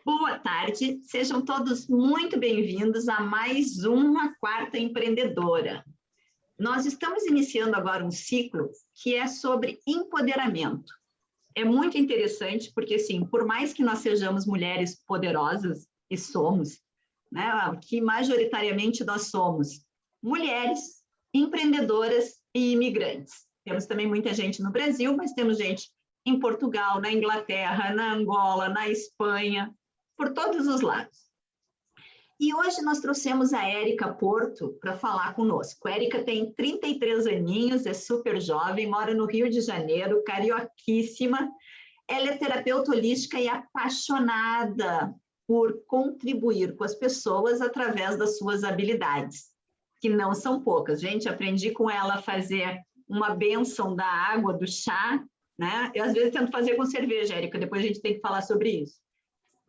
Boa tarde, sejam todos muito bem-vindos a mais uma Quarta Empreendedora. Nós estamos iniciando agora um ciclo que é sobre empoderamento. É muito interessante porque, assim, por mais que nós sejamos mulheres poderosas, e somos, né, que majoritariamente nós somos mulheres, empreendedoras e imigrantes. Temos também muita gente no Brasil, mas temos gente em Portugal, na Inglaterra, na Angola, na Espanha, por todos os lados. E hoje nós trouxemos a Érica Porto para falar conosco. A Érica tem 33 aninhos, é super jovem, mora no Rio de Janeiro, carioquíssima. Ela é terapeuta holística e apaixonada por contribuir com as pessoas através das suas habilidades, que não são poucas. Gente, aprendi com ela a fazer uma bênção da água, do chá, né? Eu, às vezes, tento fazer com cerveja, Érica, depois a gente tem que falar sobre isso.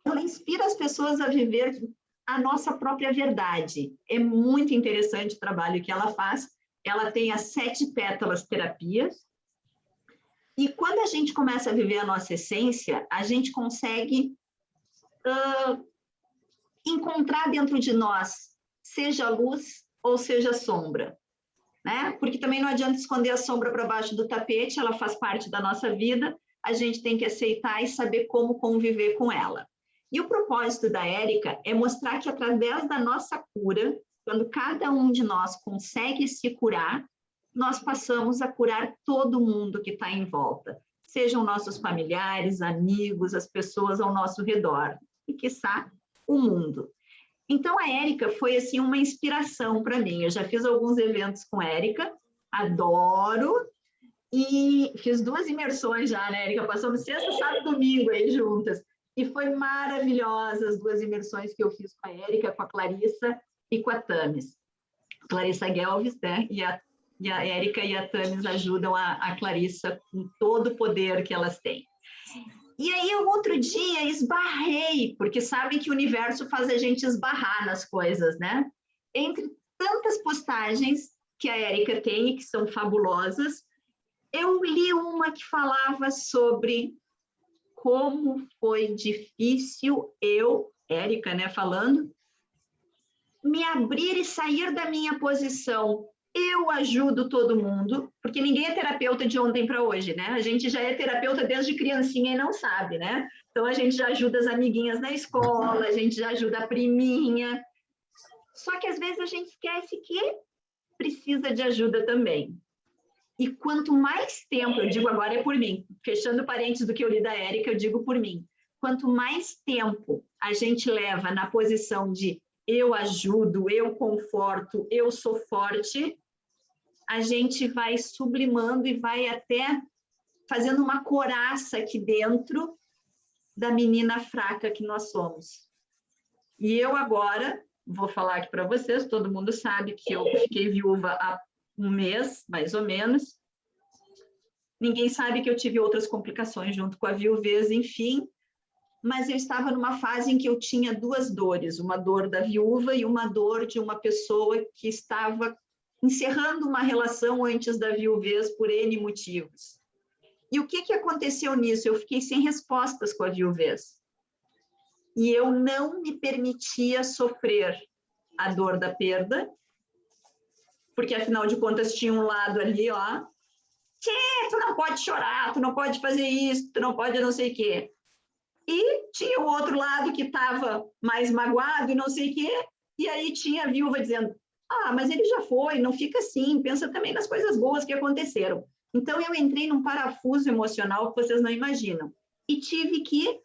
Ela inspira as pessoas a viver a nossa própria verdade. É muito interessante o trabalho que ela faz. Ela tem as 7 pétalas terapias. E quando a gente começa a viver a nossa essência, a gente consegue encontrar dentro de nós, seja luz ou seja sombra, né? Porque também não adianta esconder a sombra para baixo do tapete, ela faz parte da nossa vida, a gente tem que aceitar e saber como conviver com ela. E o propósito da Érica é mostrar que através da nossa cura, quando cada um de nós consegue se curar, nós passamos a curar todo mundo que está em volta, sejam nossos familiares, amigos, as pessoas ao nosso redor, e quiçá o mundo. Então a Érica foi assim uma inspiração para mim. Eu já fiz alguns eventos com a Érica, adoro, e fiz 2 imersões já, né, Érica? Passamos sexta, sábado e domingo aí juntas. E foi maravilhosa as 2 imersões que eu fiz com a Érica, com a Clarissa e com a Tamis. Clarissa Guelves, né? E a Érica e a Tamis ajudam a Clarissa com todo o poder que elas têm. E aí, outro dia, esbarrei, porque sabem que o universo faz a gente esbarrar nas coisas, né? Entre tantas postagens que a Érica tem e que são fabulosas, eu li uma que falava sobre como foi difícil eu, Érica, né, falando, me abrir e sair da minha posição. Eu ajudo todo mundo, porque ninguém é terapeuta de ontem para hoje, né? A gente já é terapeuta desde criancinha e não sabe, né? Então, a gente já ajuda as amiguinhas na escola, a gente já ajuda a priminha. Só que, às vezes, a gente esquece que precisa de ajuda também. E quanto mais tempo, eu digo agora é por mim, fechando parênteses do que eu li da Érica, eu digo por mim. Quanto mais tempo a gente leva na posição de eu ajudo, eu conforto, eu sou forte, a gente vai sublimando e vai até fazendo uma coraça aqui dentro da menina fraca que nós somos. E eu agora, vou falar aqui para vocês, todo mundo sabe que eu fiquei viúva há 1 mês, mais ou menos. Ninguém sabe que eu tive outras complicações junto com a viuvez, enfim. Mas eu estava numa fase em que eu tinha 2 dores, uma dor da viúva e uma dor de uma pessoa que estava encerrando uma relação antes da viuvez por N motivos. E o que aconteceu nisso? Eu fiquei sem respostas com a viuvez. E eu não me permitia sofrer a dor da perda, porque, afinal de contas, tinha um lado ali, ó, tu não pode chorar, tu não pode fazer isso, tu não pode não sei o quê. E tinha o outro lado que estava mais magoado e não sei o quê, e aí tinha a viúva dizendo, mas ele já foi, não fica assim, pensa também nas coisas boas que aconteceram. Então, eu entrei num parafuso emocional que vocês não imaginam. E tive que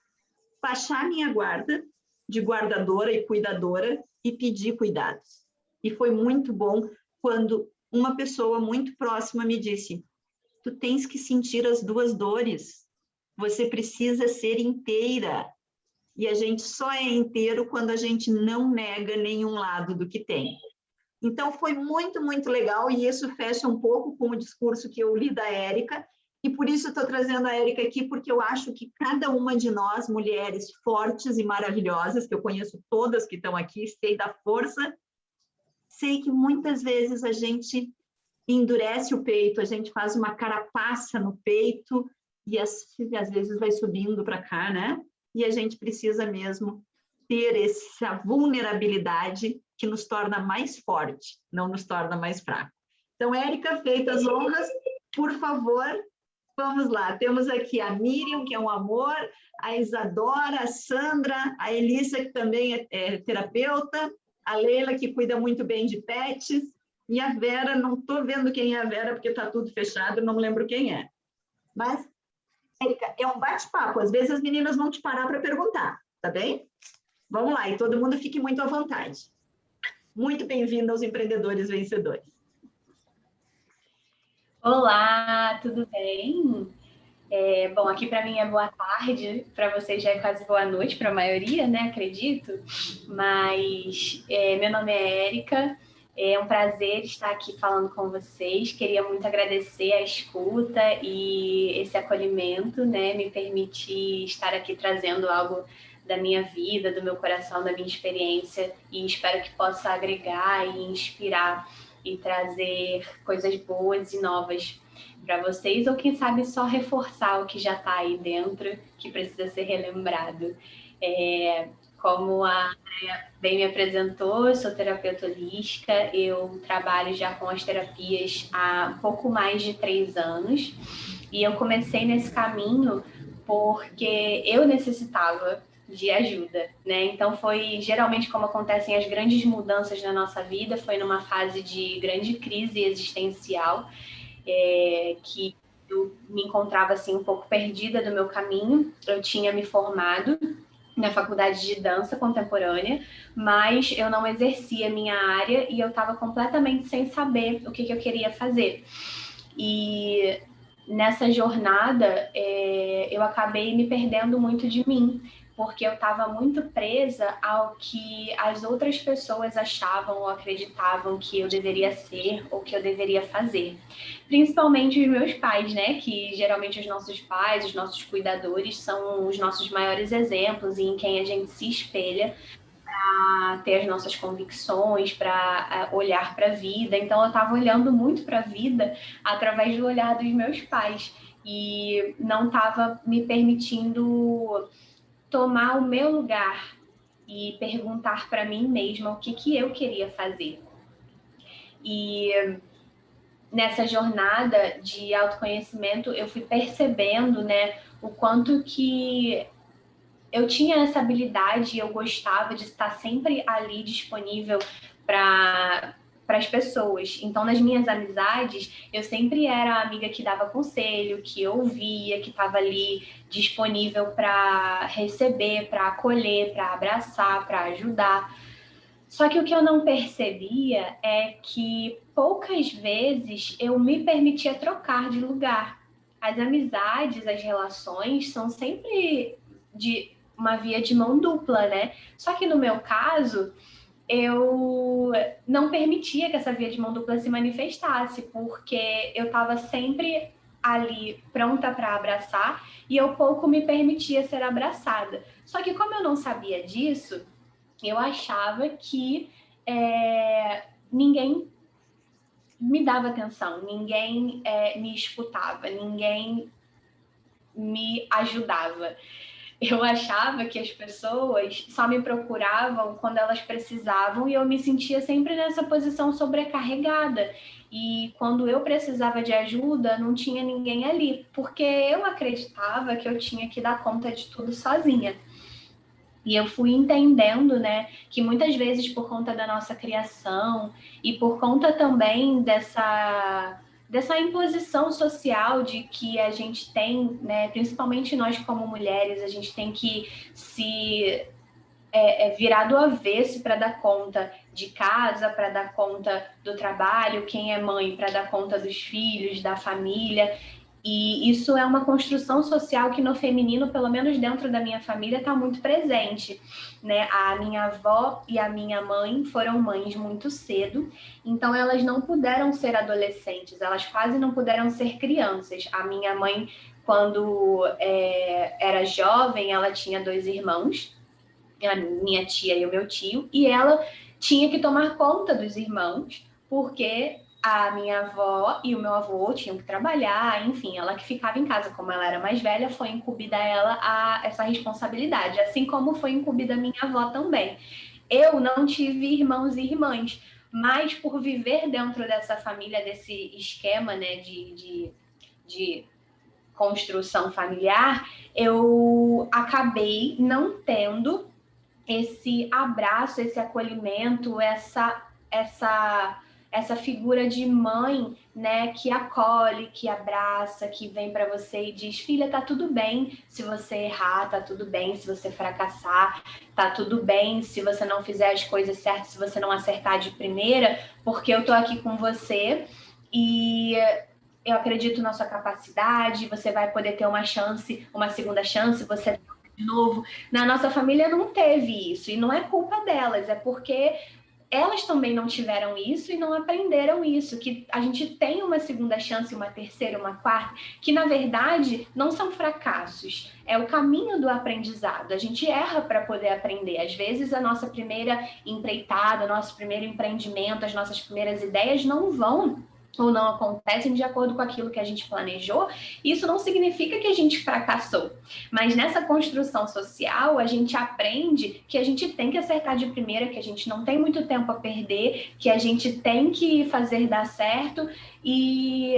baixar minha guarda de guardadora e cuidadora e pedir cuidados. E foi muito bom quando uma pessoa muito próxima me disse, tu tens que sentir as 2 dores, você precisa ser inteira. E a gente só é inteiro quando a gente não nega nenhum lado do que tem. Então, foi muito, muito legal, e isso fecha um pouco com o discurso que eu li da Érica, e por isso estou trazendo a Érica aqui, porque eu acho que cada uma de nós, mulheres fortes e maravilhosas, que eu conheço todas que estão aqui, sei da força, sei que muitas vezes a gente endurece o peito, a gente faz uma carapaça no peito, e às vezes vai subindo para cá, né? e a gente precisa mesmo ter essa vulnerabilidade que nos torna mais forte, não nos torna mais fraco. Então, Érica, feitas as honras, por favor, vamos lá. Temos aqui a Miriam, que é um amor, a Isadora, a Sandra, a Elissa, que também é terapeuta, a Leila, que cuida muito bem de pets, e a Vera, não estou vendo quem é a Vera, porque está tudo fechado, não me lembro quem é. Mas, Érica, é um bate-papo, às vezes as meninas vão te parar para perguntar, tá bem? Vamos lá, e todo mundo fique muito à vontade. Muito bem-vindo aos Empreendedores Vencedores. Olá, tudo bem? Bom, aqui para mim é boa tarde, para vocês já é quase boa noite, para a maioria, né? Acredito. Mas meu nome é Érica, é um prazer estar aqui falando com vocês. Queria muito agradecer a escuta e esse acolhimento, né? Me permitir estar aqui trazendo algo da minha vida, do meu coração, da minha experiência, e espero que possa agregar e inspirar e trazer coisas boas e novas para vocês, ou quem sabe só reforçar o que já está aí dentro, que precisa ser relembrado. Como a Andrea bem me apresentou, eu sou terapeuta holística, eu trabalho já com as terapias há pouco mais de 3 anos, e eu comecei nesse caminho porque eu necessitava de ajuda, né? Então foi geralmente como acontecem as grandes mudanças na nossa vida, foi numa fase de grande crise existencial, que eu me encontrava assim um pouco perdida do meu caminho. Eu tinha me formado na faculdade de dança contemporânea, mas eu não exercia a minha área e eu estava completamente sem saber o que eu queria fazer. E nessa jornada, eu acabei me perdendo muito de mim, porque eu estava muito presa ao que as outras pessoas achavam ou acreditavam que eu deveria ser ou que eu deveria fazer. Principalmente os meus pais, né? Que geralmente os nossos pais, os nossos cuidadores, são os nossos maiores exemplos e em quem a gente se espelha para ter as nossas convicções, para olhar para a vida. Então eu estava olhando muito para a vida através do olhar dos meus pais e não estava me permitindo tomar o meu lugar e perguntar para mim mesma o que eu queria fazer. E nessa jornada de autoconhecimento eu fui percebendo, né, o quanto que eu tinha essa habilidade e eu gostava de estar sempre ali disponível para as pessoas. Então, nas minhas amizades, eu sempre era a amiga que dava conselho, que ouvia, que estava ali disponível para receber, para acolher, para abraçar, para ajudar. Só que o que eu não percebia é que poucas vezes eu me permitia trocar de lugar. As amizades, as relações são sempre de uma via de mão dupla, né? Só que no meu caso, eu não permitia que essa via de mão dupla se manifestasse, porque eu estava sempre ali pronta para abraçar e eu pouco me permitia ser abraçada. Só que como eu não sabia disso, eu achava que ninguém me dava atenção, ninguém me escutava, ninguém me ajudava. Eu achava que as pessoas só me procuravam quando elas precisavam e eu me sentia sempre nessa posição sobrecarregada. E quando eu precisava de ajuda, não tinha ninguém ali, porque eu acreditava que eu tinha que dar conta de tudo sozinha. E eu fui entendendo, né, que muitas vezes por conta da nossa criação e por conta também dessa imposição social de que a gente tem, né, principalmente nós como mulheres, a gente tem que se virar do avesso para dar conta de casa, para dar conta do trabalho, quem é mãe para dar conta dos filhos, da família. E isso é uma construção social que no feminino, pelo menos dentro da minha família, está muito presente, né? A minha avó e a minha mãe foram mães muito cedo, então elas não puderam ser adolescentes, elas quase não puderam ser crianças. A minha mãe, quando era jovem, ela tinha 2 irmãos, a minha tia e o meu tio, e ela tinha que tomar conta dos irmãos, porque a minha avó e o meu avô tinham que trabalhar, enfim, ela que ficava em casa, como ela era mais velha, foi incumbida ela a essa responsabilidade, assim como foi incumbida a minha avó também. Eu não tive irmãos e irmãs, mas por viver dentro dessa família, desse esquema, né, de construção familiar, eu acabei não tendo esse abraço, esse acolhimento, essa figura de mãe, né, que acolhe, que abraça, que vem para você e diz: filha, tá tudo bem se você errar, tá tudo bem se você fracassar, tá tudo bem se você não fizer as coisas certas, se você não acertar de primeira, porque eu tô aqui com você e eu acredito na sua capacidade, você vai poder ter uma chance, uma segunda chance, você de novo. Na nossa família não teve isso, e não é culpa delas, é porque elas também não tiveram isso e não aprenderam isso, que a gente tem uma segunda chance, uma terceira, uma quarta, que na verdade não são fracassos, é o caminho do aprendizado. A gente erra para poder aprender. Às vezes a nossa primeira empreitada, nosso primeiro empreendimento, as nossas primeiras ideias não vão ou não acontecem de acordo com aquilo que a gente planejou. Isso não significa que a gente fracassou, mas nessa construção social a gente aprende que a gente tem que acertar de primeira, que a gente não tem muito tempo a perder, que a gente tem que fazer dar certo e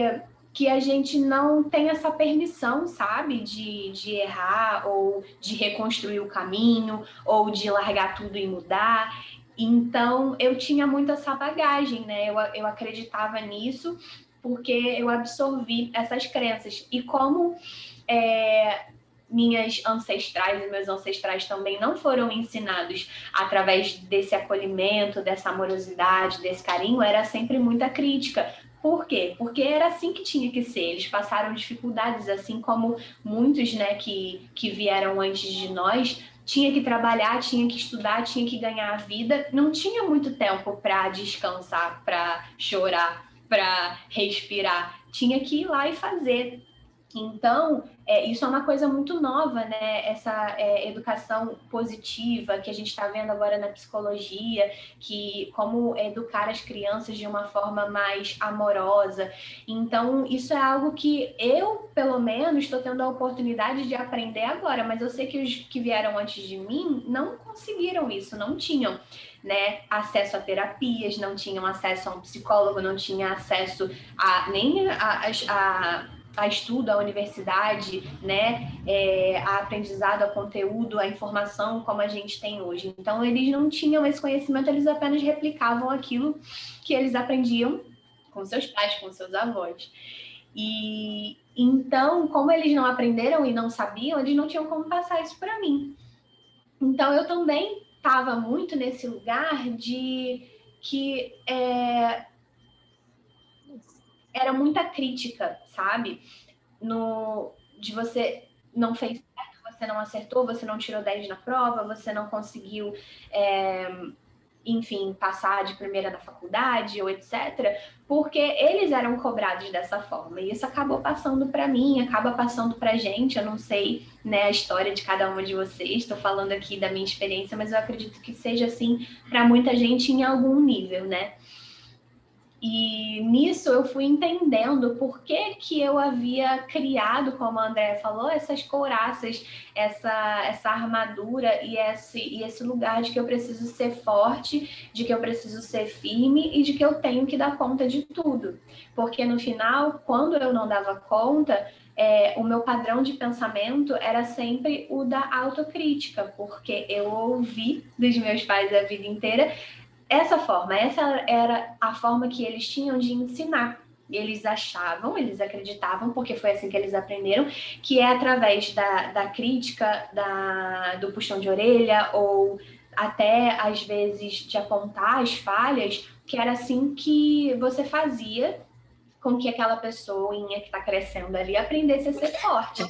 que a gente não tem essa permissão, sabe, de errar ou de reconstruir o caminho ou de largar tudo e mudar. Então, eu tinha muito essa bagagem, né? Eu acreditava nisso porque eu absorvi essas crenças. E como minhas ancestrais e meus ancestrais também não foram ensinados através desse acolhimento, dessa amorosidade, desse carinho, era sempre muita crítica. Por quê? Porque era assim que tinha que ser. Eles passaram dificuldades, assim como muitos, né, que vieram antes de nós. Tinha que trabalhar, tinha que estudar, tinha que ganhar a vida. Não tinha muito tempo para descansar, para chorar, para respirar. Tinha que ir lá e fazer. Então, isso é uma coisa muito nova, né? Essa educação positiva que a gente está vendo agora na psicologia, que como educar as crianças de uma forma mais amorosa. Então, isso é algo que eu, pelo menos, estou tendo a oportunidade de aprender agora, mas eu sei que os que vieram antes de mim não conseguiram isso, não tinham, né, acesso a terapias, não tinham acesso a um psicólogo, não tinha acesso nem a estudo, a universidade, né, a aprendizado, a conteúdo, a informação como a gente tem hoje. Então, eles não tinham esse conhecimento, eles apenas replicavam aquilo que eles aprendiam com seus pais, com seus avós. E então, como eles não aprenderam e não sabiam, eles não tinham como passar isso para mim. Então, eu também estava muito nesse lugar de que era muita crítica, sabe? De você não fez certo, você não acertou, você não tirou 10 na prova, você não conseguiu, enfim, passar de primeira na faculdade ou etc., porque eles eram cobrados dessa forma. E isso acabou passando para mim, acaba passando para a gente. Eu não sei, né, a história de cada uma de vocês, estou falando aqui da minha experiência, mas eu acredito que seja assim para muita gente em algum nível, né? E nisso eu fui entendendo por que eu havia criado, como a Andrea falou, essas couraças, essa armadura e esse lugar de que eu preciso ser forte, de que eu preciso ser firme e de que eu tenho que dar conta de tudo. Porque no final, quando eu não dava conta, o meu padrão de pensamento era sempre o da autocrítica, porque eu ouvi dos meus pais a vida inteira essa era a forma que eles tinham de ensinar. Eles achavam, eles acreditavam, porque foi assim que eles aprenderam, que é através da crítica, do puxão de orelha, ou até, às vezes, de apontar as falhas, que era assim que você fazia com que aquela pessoinha que está crescendo ali aprendesse a ser forte.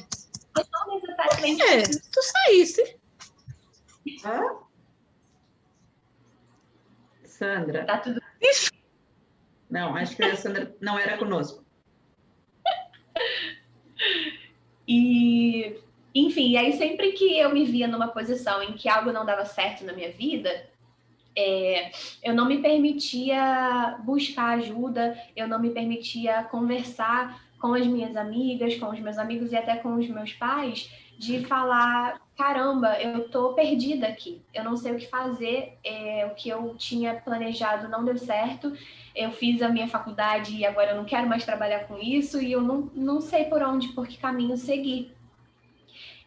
Mas não necessariamente... tu saísse. Hã? Sandra. Tá tudo... Não, acho que a Sandra não era conosco. E, enfim, aí sempre que eu me via numa posição em que algo não dava certo na minha vida, Eu não me permitia buscar ajuda, eu não me permitia conversar com as minhas amigas, com os meus amigos e até com os meus pais, de falar, caramba, eu tô perdida aqui, eu não sei o que fazer, o que eu tinha planejado não deu certo, eu fiz a minha faculdade e agora eu não quero mais trabalhar com isso e eu não sei por que caminho seguir.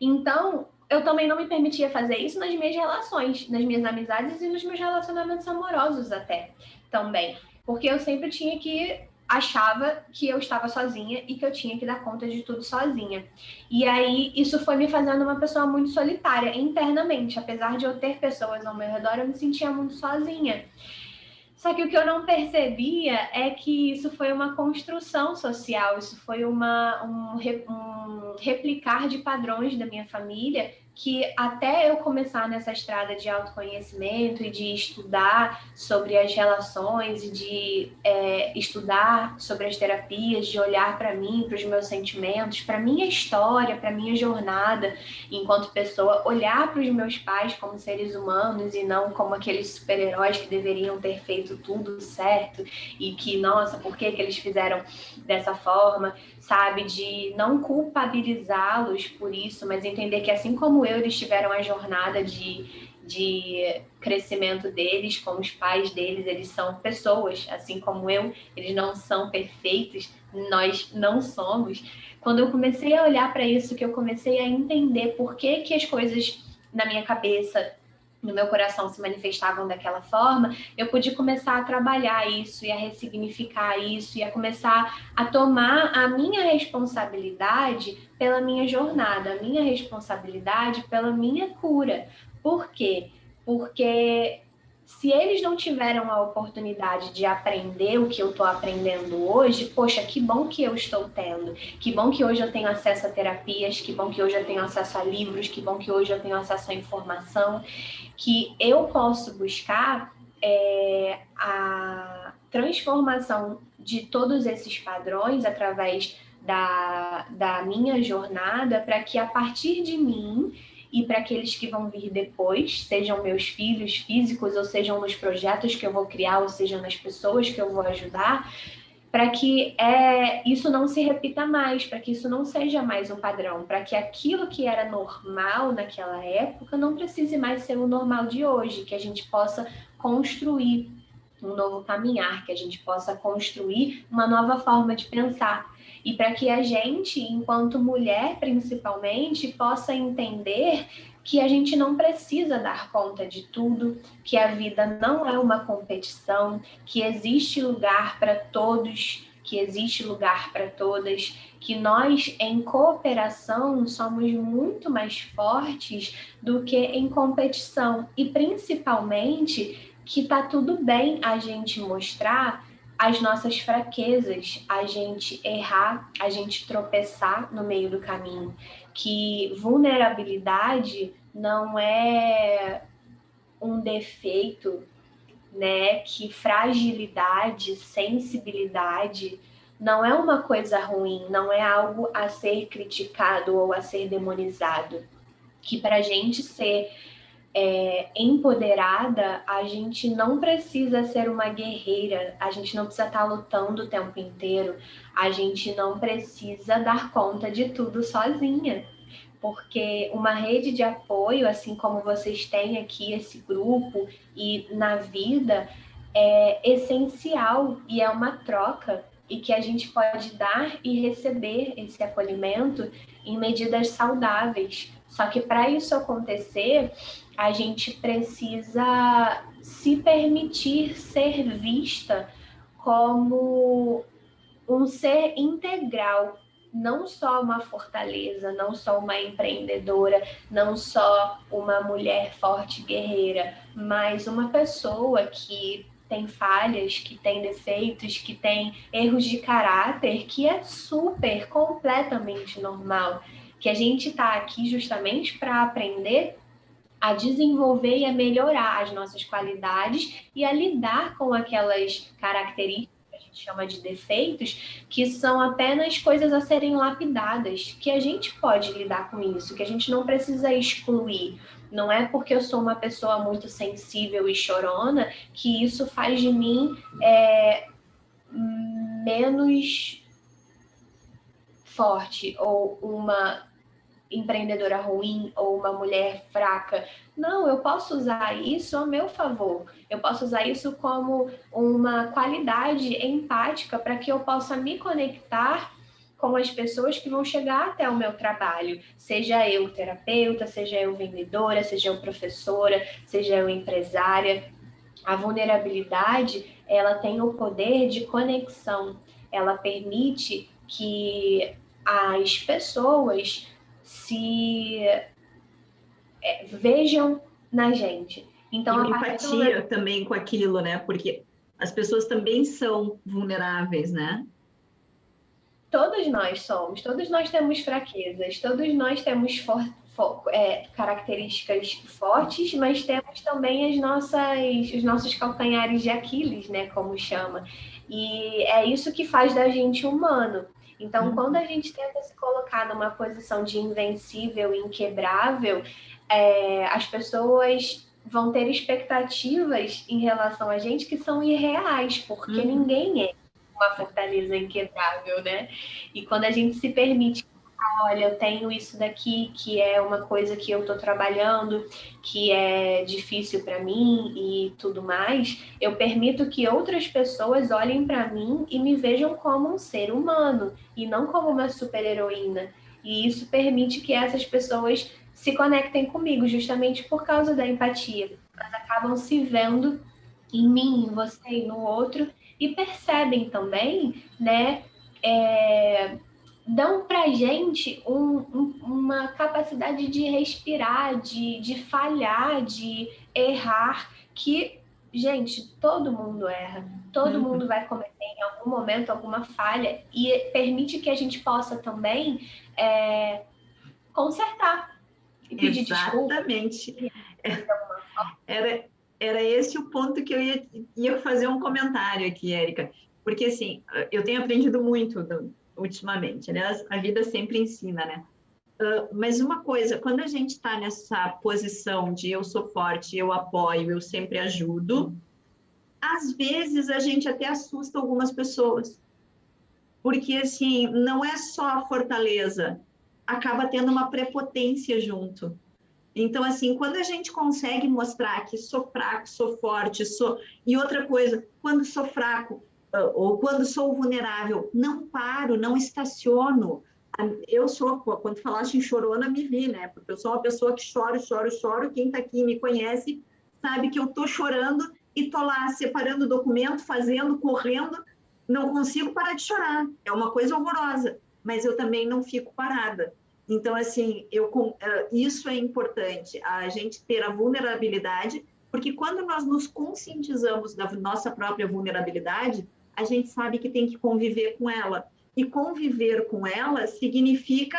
Então, eu também não me permitia fazer isso nas minhas relações, nas minhas amizades e nos meus relacionamentos amorosos até, também. Porque eu sempre achava que eu estava sozinha e que eu tinha que dar conta de tudo sozinha. E aí, isso foi me fazendo uma pessoa muito solitária internamente. Apesar de eu ter pessoas ao meu redor, eu me sentia muito sozinha. Só que o que eu não percebia é que isso foi uma construção social, isso foi um replicar de padrões da minha família, que até eu começar nessa estrada de autoconhecimento e de estudar sobre as relações e de estudar sobre as terapias, de olhar para mim, para os meus sentimentos, para a minha história, para a minha jornada enquanto pessoa, olhar para os meus pais como seres humanos e não como aqueles super-heróis que deveriam ter feito tudo certo e que, nossa, por que eles fizeram dessa forma, sabe? De não culpabilizá-los por isso, mas entender que assim como eles tiveram a jornada de crescimento deles, com os pais deles, eles são pessoas, assim como eu, eles não são perfeitos, nós não somos. Quando eu comecei a olhar para isso, que eu comecei a entender por que as coisas na minha cabeça, no meu coração se manifestavam daquela forma, eu pude começar a trabalhar isso e a ressignificar isso e a começar a tomar a minha responsabilidade pela minha jornada, a minha responsabilidade pela minha cura. Por quê? Porque se eles não tiveram a oportunidade de aprender o que eu estou aprendendo hoje, poxa, que bom que eu estou tendo, que bom que hoje eu tenho acesso a terapias, que bom que hoje eu tenho acesso a livros, que bom que hoje eu tenho acesso à informação, que eu posso buscar a transformação de todos esses padrões através da minha jornada, para que a partir de mim e para aqueles que vão vir depois, sejam meus filhos físicos, ou sejam nos projetos que eu vou criar, ou sejam nas pessoas que eu vou ajudar, para que isso não se repita mais, para que isso não seja mais um padrão, para que aquilo que era normal naquela época não precise mais ser o normal de hoje, que a gente possa construir um novo caminhar, que a gente possa construir uma nova forma de pensar. E para que a gente, enquanto mulher principalmente, possa entender que a gente não precisa dar conta de tudo, que a vida não é uma competição, que existe lugar para todos, que existe lugar para todas, que nós, em cooperação, somos muito mais fortes do que em competição. E, principalmente, que tá tudo bem a gente mostrar as nossas fraquezas, a gente errar, a gente tropeçar no meio do caminho, que vulnerabilidade não é um defeito, né? Que fragilidade, sensibilidade não é uma coisa ruim, não é algo a ser criticado ou a ser demonizado. Que para a gente ser empoderada, a gente não precisa ser uma guerreira, a gente não precisa estar lutando o tempo inteiro, a gente não precisa dar conta de tudo sozinha, porque uma rede de apoio, assim como vocês têm aqui esse grupo e na vida, é essencial e é uma troca, e que a gente pode dar e receber esse acolhimento em medidas saudáveis. Só que para isso acontecer, a gente precisa se permitir ser vista como um ser integral, não só uma fortaleza, não só uma empreendedora, não só uma mulher forte guerreira, mas uma pessoa que tem falhas, que tem defeitos, que tem erros de caráter, que é super, completamente normal. Que a gente está aqui justamente para aprender a desenvolver e a melhorar as nossas qualidades e a lidar com aquelas características que a gente chama de defeitos, que são apenas coisas a serem lapidadas, que a gente pode lidar com isso, que a gente não precisa excluir, Não é porque eu sou uma pessoa muito sensível e chorona que isso faz de mim menos forte ou uma empreendedora ruim ou uma mulher fraca. Não, eu posso usar isso a meu favor. Eu posso usar isso como uma qualidade empática para que eu possa me conectar com as pessoas que vão chegar até o meu trabalho. Seja eu terapeuta, seja eu vendedora, seja eu professora, seja eu empresária. A vulnerabilidade, ela tem o poder de conexão. Ela permite que as pessoas se vejam na gente. E Então, uma a partir do momento... empatia também com aquilo, né? Porque as pessoas também são vulneráveis, né? Todos nós somos, todos nós temos fraquezas, todos nós temos características fortes, mas temos também os nossos calcanhares de Aquiles, né, como chama. E é isso que faz da gente humano. Então, quando a gente tenta se colocar numa posição de invencível, inquebrável, as pessoas vão ter expectativas em relação a gente que são irreais, porque ninguém é uma fortaleza inquebrável, né? E quando a gente se permite, olha, eu tenho isso daqui que é uma coisa que eu estou trabalhando, que é difícil para mim e tudo mais, eu permito que outras pessoas olhem para mim e me vejam como um ser humano e não como uma super-heroína. E isso permite que essas pessoas se conectem comigo, justamente por causa da empatia. Elas acabam se vendo em mim, em você e no outro, e percebem também, né, dão pra gente uma capacidade de respirar, de falhar, de errar, que, gente, todo mundo erra, todo mundo vai cometer em algum momento alguma falha, e permite que a gente possa também consertar e pedir desculpa. Exatamente. Era esse o ponto que eu ia fazer um comentário aqui, Érica, porque assim, eu tenho aprendido muito ultimamente, aliás, a vida sempre ensina, né? Mas uma coisa, quando a gente está nessa posição de eu sou forte, eu apoio, eu sempre ajudo, às vezes a gente até assusta algumas pessoas, porque assim, não é só a fortaleza, acaba tendo uma prepotência junto. Então, assim, quando a gente consegue mostrar que sou fraco, sou forte, sou. E outra coisa, quando sou fraco ou quando sou vulnerável, não paro, não estaciono. Eu sou, quando falaste em chorona, me vi, né? Porque eu sou uma pessoa que choro, choro, choro. Quem está aqui e me conhece sabe que eu estou chorando e estou lá separando documento, fazendo, correndo. Não consigo parar de chorar. É uma coisa horrorosa, mas eu também não fico parada. Então, assim, isso é importante, a gente ter a vulnerabilidade, porque quando nós nos conscientizamos da nossa própria vulnerabilidade, a gente sabe que tem que conviver com ela. E conviver com ela significa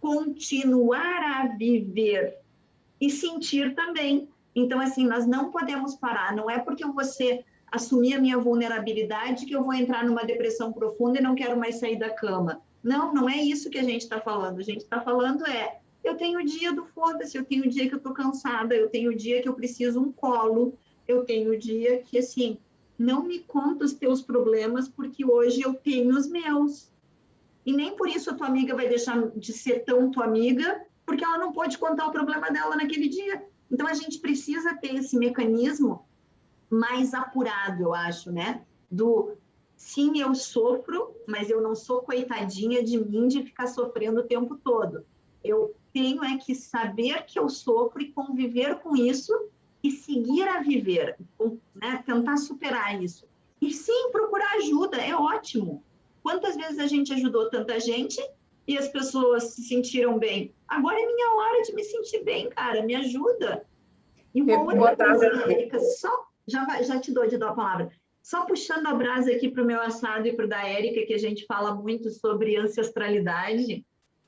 continuar a viver e sentir também. Então, assim, nós não podemos parar. Não é porque eu vou assumir a minha vulnerabilidade que eu vou entrar numa depressão profunda e não quero mais sair da cama. Não, não é isso que a gente está falando. A gente está falando eu tenho o dia do foda-se, eu tenho o dia que eu estou cansada, eu tenho o dia que eu preciso um colo, eu tenho o dia que, assim, não me conta os teus problemas porque hoje eu tenho os meus. E nem por isso a tua amiga vai deixar de ser tão tua amiga, porque ela não pode contar o problema dela naquele dia. Então, a gente precisa ter esse mecanismo mais apurado, eu acho, né? Sim, eu sofro, mas eu não sou coitadinha de mim de ficar sofrendo o tempo todo. Eu tenho que saber que eu sofro e conviver com isso e seguir a viver, né? Tentar superar isso. E sim, procurar ajuda, é ótimo. Quantas vezes a gente ajudou tanta gente e as pessoas se sentiram bem? Agora é minha hora de me sentir bem, cara, me ajuda. E uma outra coisa, Érica, já te dou a palavra. Só puxando a brasa aqui para o meu assado e para o da Érica, que a gente fala muito sobre ancestralidade,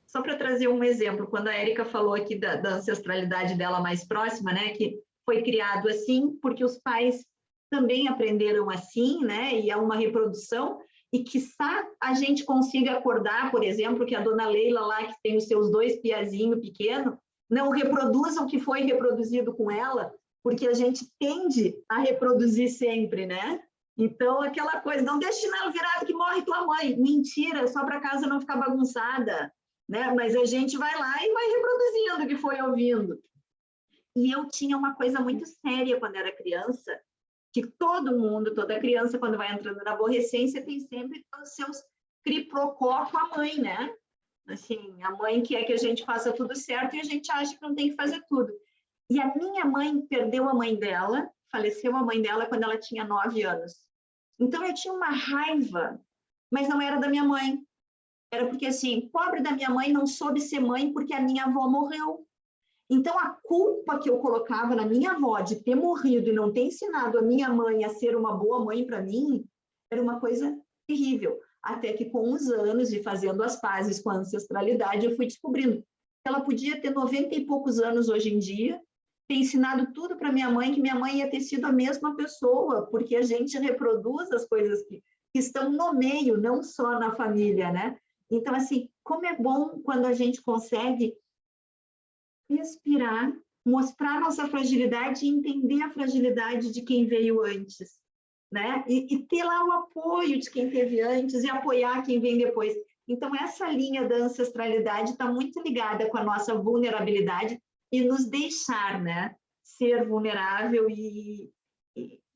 só para trazer um exemplo, quando a Érica falou aqui da ancestralidade dela mais próxima, né, que foi criado assim, porque os pais também aprenderam assim, né, e é uma reprodução, e quiçá a gente consiga acordar, por exemplo, que a dona Leila lá, que tem os seus 2 piazinhos pequenos, não reproduza o que foi reproduzido com ela, porque a gente tende a reproduzir sempre, né? Então, aquela coisa, não deixe chinelo virado que morre tua mãe. Mentira, só para casa não ficar bagunçada, né? Mas a gente vai lá e vai reproduzindo o que foi ouvindo. E eu tinha uma coisa muito séria quando era criança, que todo mundo, toda criança, quando vai entrando na aborrecência, tem sempre os seus criprocó com a mãe, né? Assim, a mãe quer que a gente faça tudo certo e a gente acha que não tem que fazer tudo. E a minha mãe perdeu a mãe dela, faleceu a mãe dela quando ela tinha 9 anos. Então, eu tinha uma raiva, mas não era da minha mãe. Era porque, assim, pobre da minha mãe não soube ser mãe porque a minha avó morreu. Então, a culpa que eu colocava na minha avó de ter morrido e não ter ensinado a minha mãe a ser uma boa mãe para mim, era uma coisa terrível. Até que, com os anos e fazendo as pazes com a ancestralidade, eu fui descobrindo que ela podia ter 90 e poucos anos hoje em dia, ter ensinado tudo para minha mãe, que minha mãe ia ter sido a mesma pessoa, porque a gente reproduz as coisas que estão no meio, não só na família, né? Então, assim, como é bom quando a gente consegue respirar, mostrar nossa fragilidade e entender a fragilidade de quem veio antes, né? E ter lá o apoio de quem teve antes e apoiar quem vem depois. Então, essa linha da ancestralidade está muito ligada com a nossa vulnerabilidade e nos deixar, né, ser vulnerável e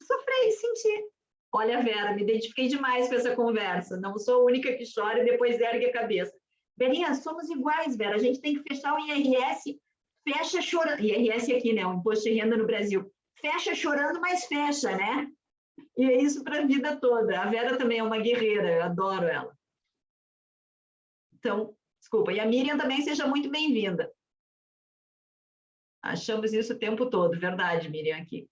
sofrer e sentir. Olha, Vera, me identifiquei demais com essa conversa. Não sou a única que chora e depois ergue a cabeça. Verinha, somos iguais, Vera. A gente tem que fechar o IRS, fecha chorando. IRS aqui, né? O Imposto de Renda no Brasil. Fecha chorando, mas fecha, né? E é isso para a vida toda. A Vera também é uma guerreira, eu adoro ela. Então, desculpa. E a Miriam também, seja muito bem-vinda. Achamos isso o tempo todo, verdade, Miriam, aqui.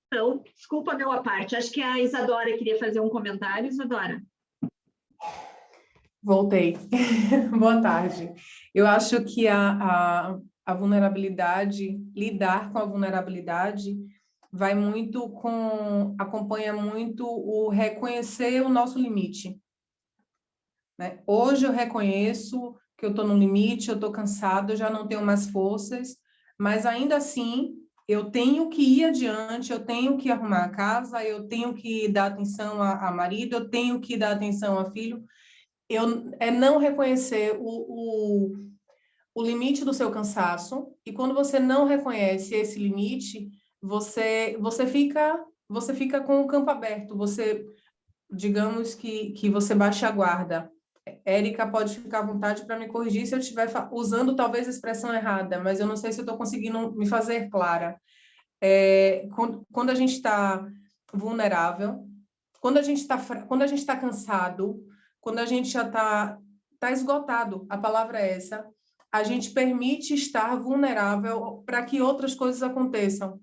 Então, desculpa a minha parte. Acho que a Isadora queria fazer um comentário. Isadora. Voltei. Boa tarde. Eu acho que a vulnerabilidade, lidar com a vulnerabilidade, vai muito acompanha muito o reconhecer o nosso limite. Né? Hoje eu reconheço que eu estou no limite, eu estou cansada, eu já não tenho mais forças, mas ainda assim eu tenho que ir adiante, eu tenho que arrumar a casa, eu tenho que dar atenção a marido, eu tenho que dar atenção a filho. É não reconhecer o limite do seu cansaço, e quando você não reconhece esse limite, você fica com o campo aberto, digamos que você baixa a guarda. Érica pode ficar à vontade para me corrigir se eu estiver usando talvez a expressão errada, mas eu não sei se eu estou conseguindo me fazer clara. Quando a gente está vulnerável, quando a gente está cansado, quando a gente já está esgotado, a palavra é essa, a gente permite estar vulnerável para que outras coisas aconteçam.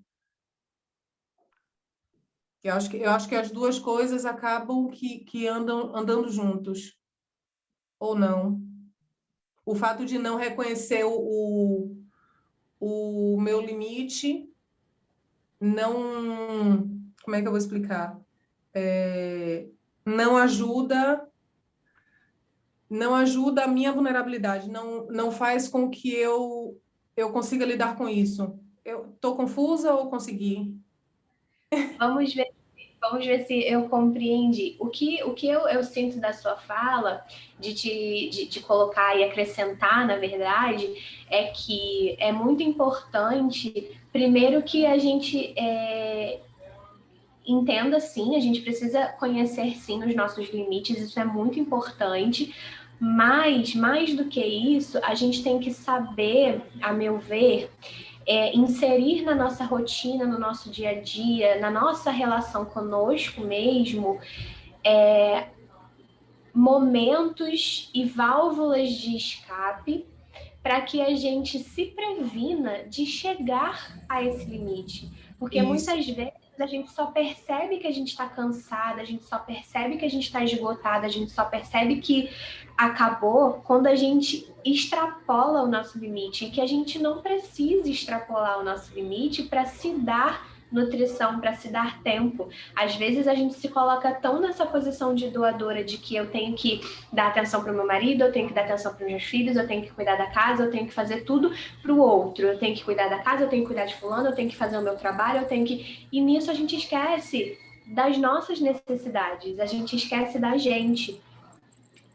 Eu acho que as duas coisas acabam que andando juntos. Ou não. O fato de não reconhecer o meu limite não... Como é que eu vou explicar? Não ajuda a minha vulnerabilidade, não faz com que eu consiga lidar com isso. Eu estou confusa ou consegui? Vamos ver se eu compreendi. O que eu sinto da sua fala, de te colocar e acrescentar, na verdade, é que é muito importante, primeiro, que a gente entenda, sim, a gente precisa conhecer, sim, os nossos limites, isso é muito importante, mas, mais do que isso, a gente tem que saber, a meu ver, inserir na nossa rotina, no nosso dia a dia, na nossa relação conosco mesmo, momentos e válvulas de escape para que a gente se previna de chegar a esse limite. Porque muitas vezes a gente só percebe que a gente está cansada, a gente só percebe que a gente está esgotada, a gente só percebe que acabou quando a gente extrapola o nosso limite, e que a gente não precisa extrapolar o nosso limite para se dar nutrição, para se dar tempo. Às vezes a gente se coloca tão nessa posição de doadora, de que eu tenho que dar atenção para o meu marido, eu tenho que dar atenção para os meus filhos, eu tenho que cuidar da casa, eu tenho que fazer tudo para o outro, eu tenho que cuidar da casa, eu tenho que cuidar de fulano, eu tenho que fazer o meu trabalho, eu tenho que... E nisso a gente esquece das nossas necessidades, a gente esquece da gente.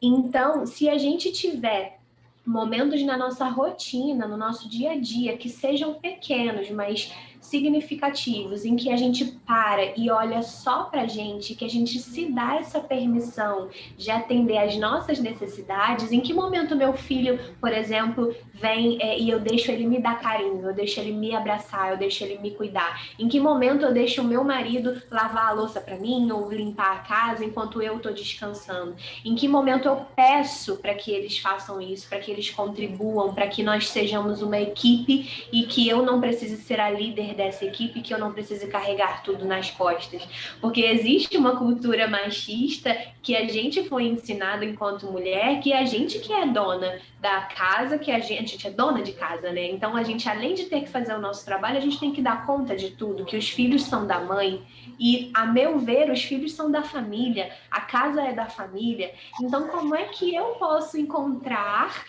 Então, se a gente tiver momentos na nossa rotina, no nosso dia a dia, que sejam pequenos, mas significativos, em que a gente para e olha só pra gente, que a gente se dá essa permissão de atender às nossas necessidades, em que momento meu filho, por exemplo, vem e eu deixo ele me dar carinho, eu deixo ele me abraçar, eu deixo ele me cuidar, em que momento eu deixo o meu marido lavar a louça para mim ou limpar a casa enquanto eu tô descansando, em que momento eu peço para que eles façam isso, para que eles contribuam, para que nós sejamos uma equipe e que eu não precise ser a líder dessa equipe, que eu não precise carregar tudo nas costas. Porque existe uma cultura machista que a gente foi ensinado enquanto mulher, que a gente que é dona da casa, que a gente é dona de casa, né? Então a gente, além de ter que fazer o nosso trabalho, a gente tem que dar conta de tudo, que os filhos são da mãe e, a meu ver, os filhos são da família, a casa é da família. Então, como é que eu posso encontrar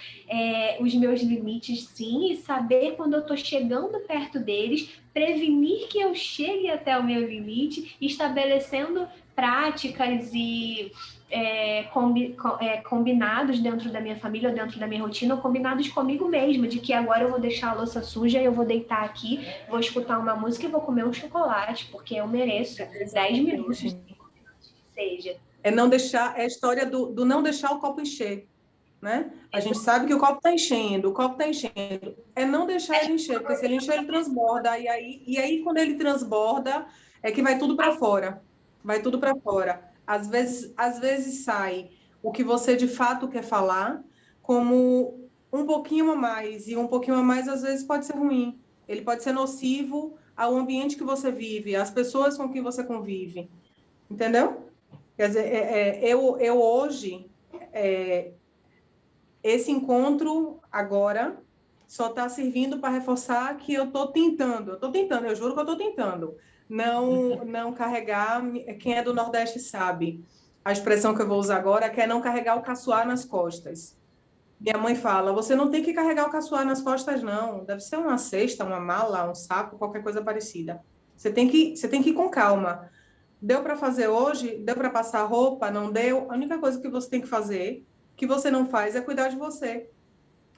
os meus limites, sim, e saber quando eu estou chegando perto deles, prevenir que eu chegue até o meu limite, estabelecendo práticas e combinados dentro da minha família, ou dentro da minha rotina, ou combinados comigo mesma, de que agora eu vou deixar a louça suja, eu vou deitar aqui, vou escutar uma música e vou comer um chocolate, porque eu mereço 10 minutos, que seja. Não deixar, é a história do não deixar o copo encher, né? A gente sabe que o copo está enchendo, é não deixar ele encher, porque se ele encher, ele transborda, e aí quando ele transborda, é que vai tudo para fora, Às vezes sai o que você de fato quer falar, como um pouquinho a mais, e um pouquinho a mais às vezes pode ser ruim, ele pode ser nocivo ao ambiente que você vive, às pessoas com quem você convive, entendeu? Quer dizer, eu hoje, esse encontro agora só está servindo para reforçar que eu estou tentando, eu juro que eu estou tentando não carregar, quem é do Nordeste sabe, a expressão que eu vou usar agora é que é não carregar o caçoar nas costas. Minha mãe fala, você não tem que carregar o caçoar nas costas, não, deve ser uma cesta, uma mala, um saco, qualquer coisa parecida. Você tem que ir com calma. Deu para fazer hoje? Deu para passar roupa? Não deu? A única coisa que você tem que fazer, que você não faz, é cuidar de você.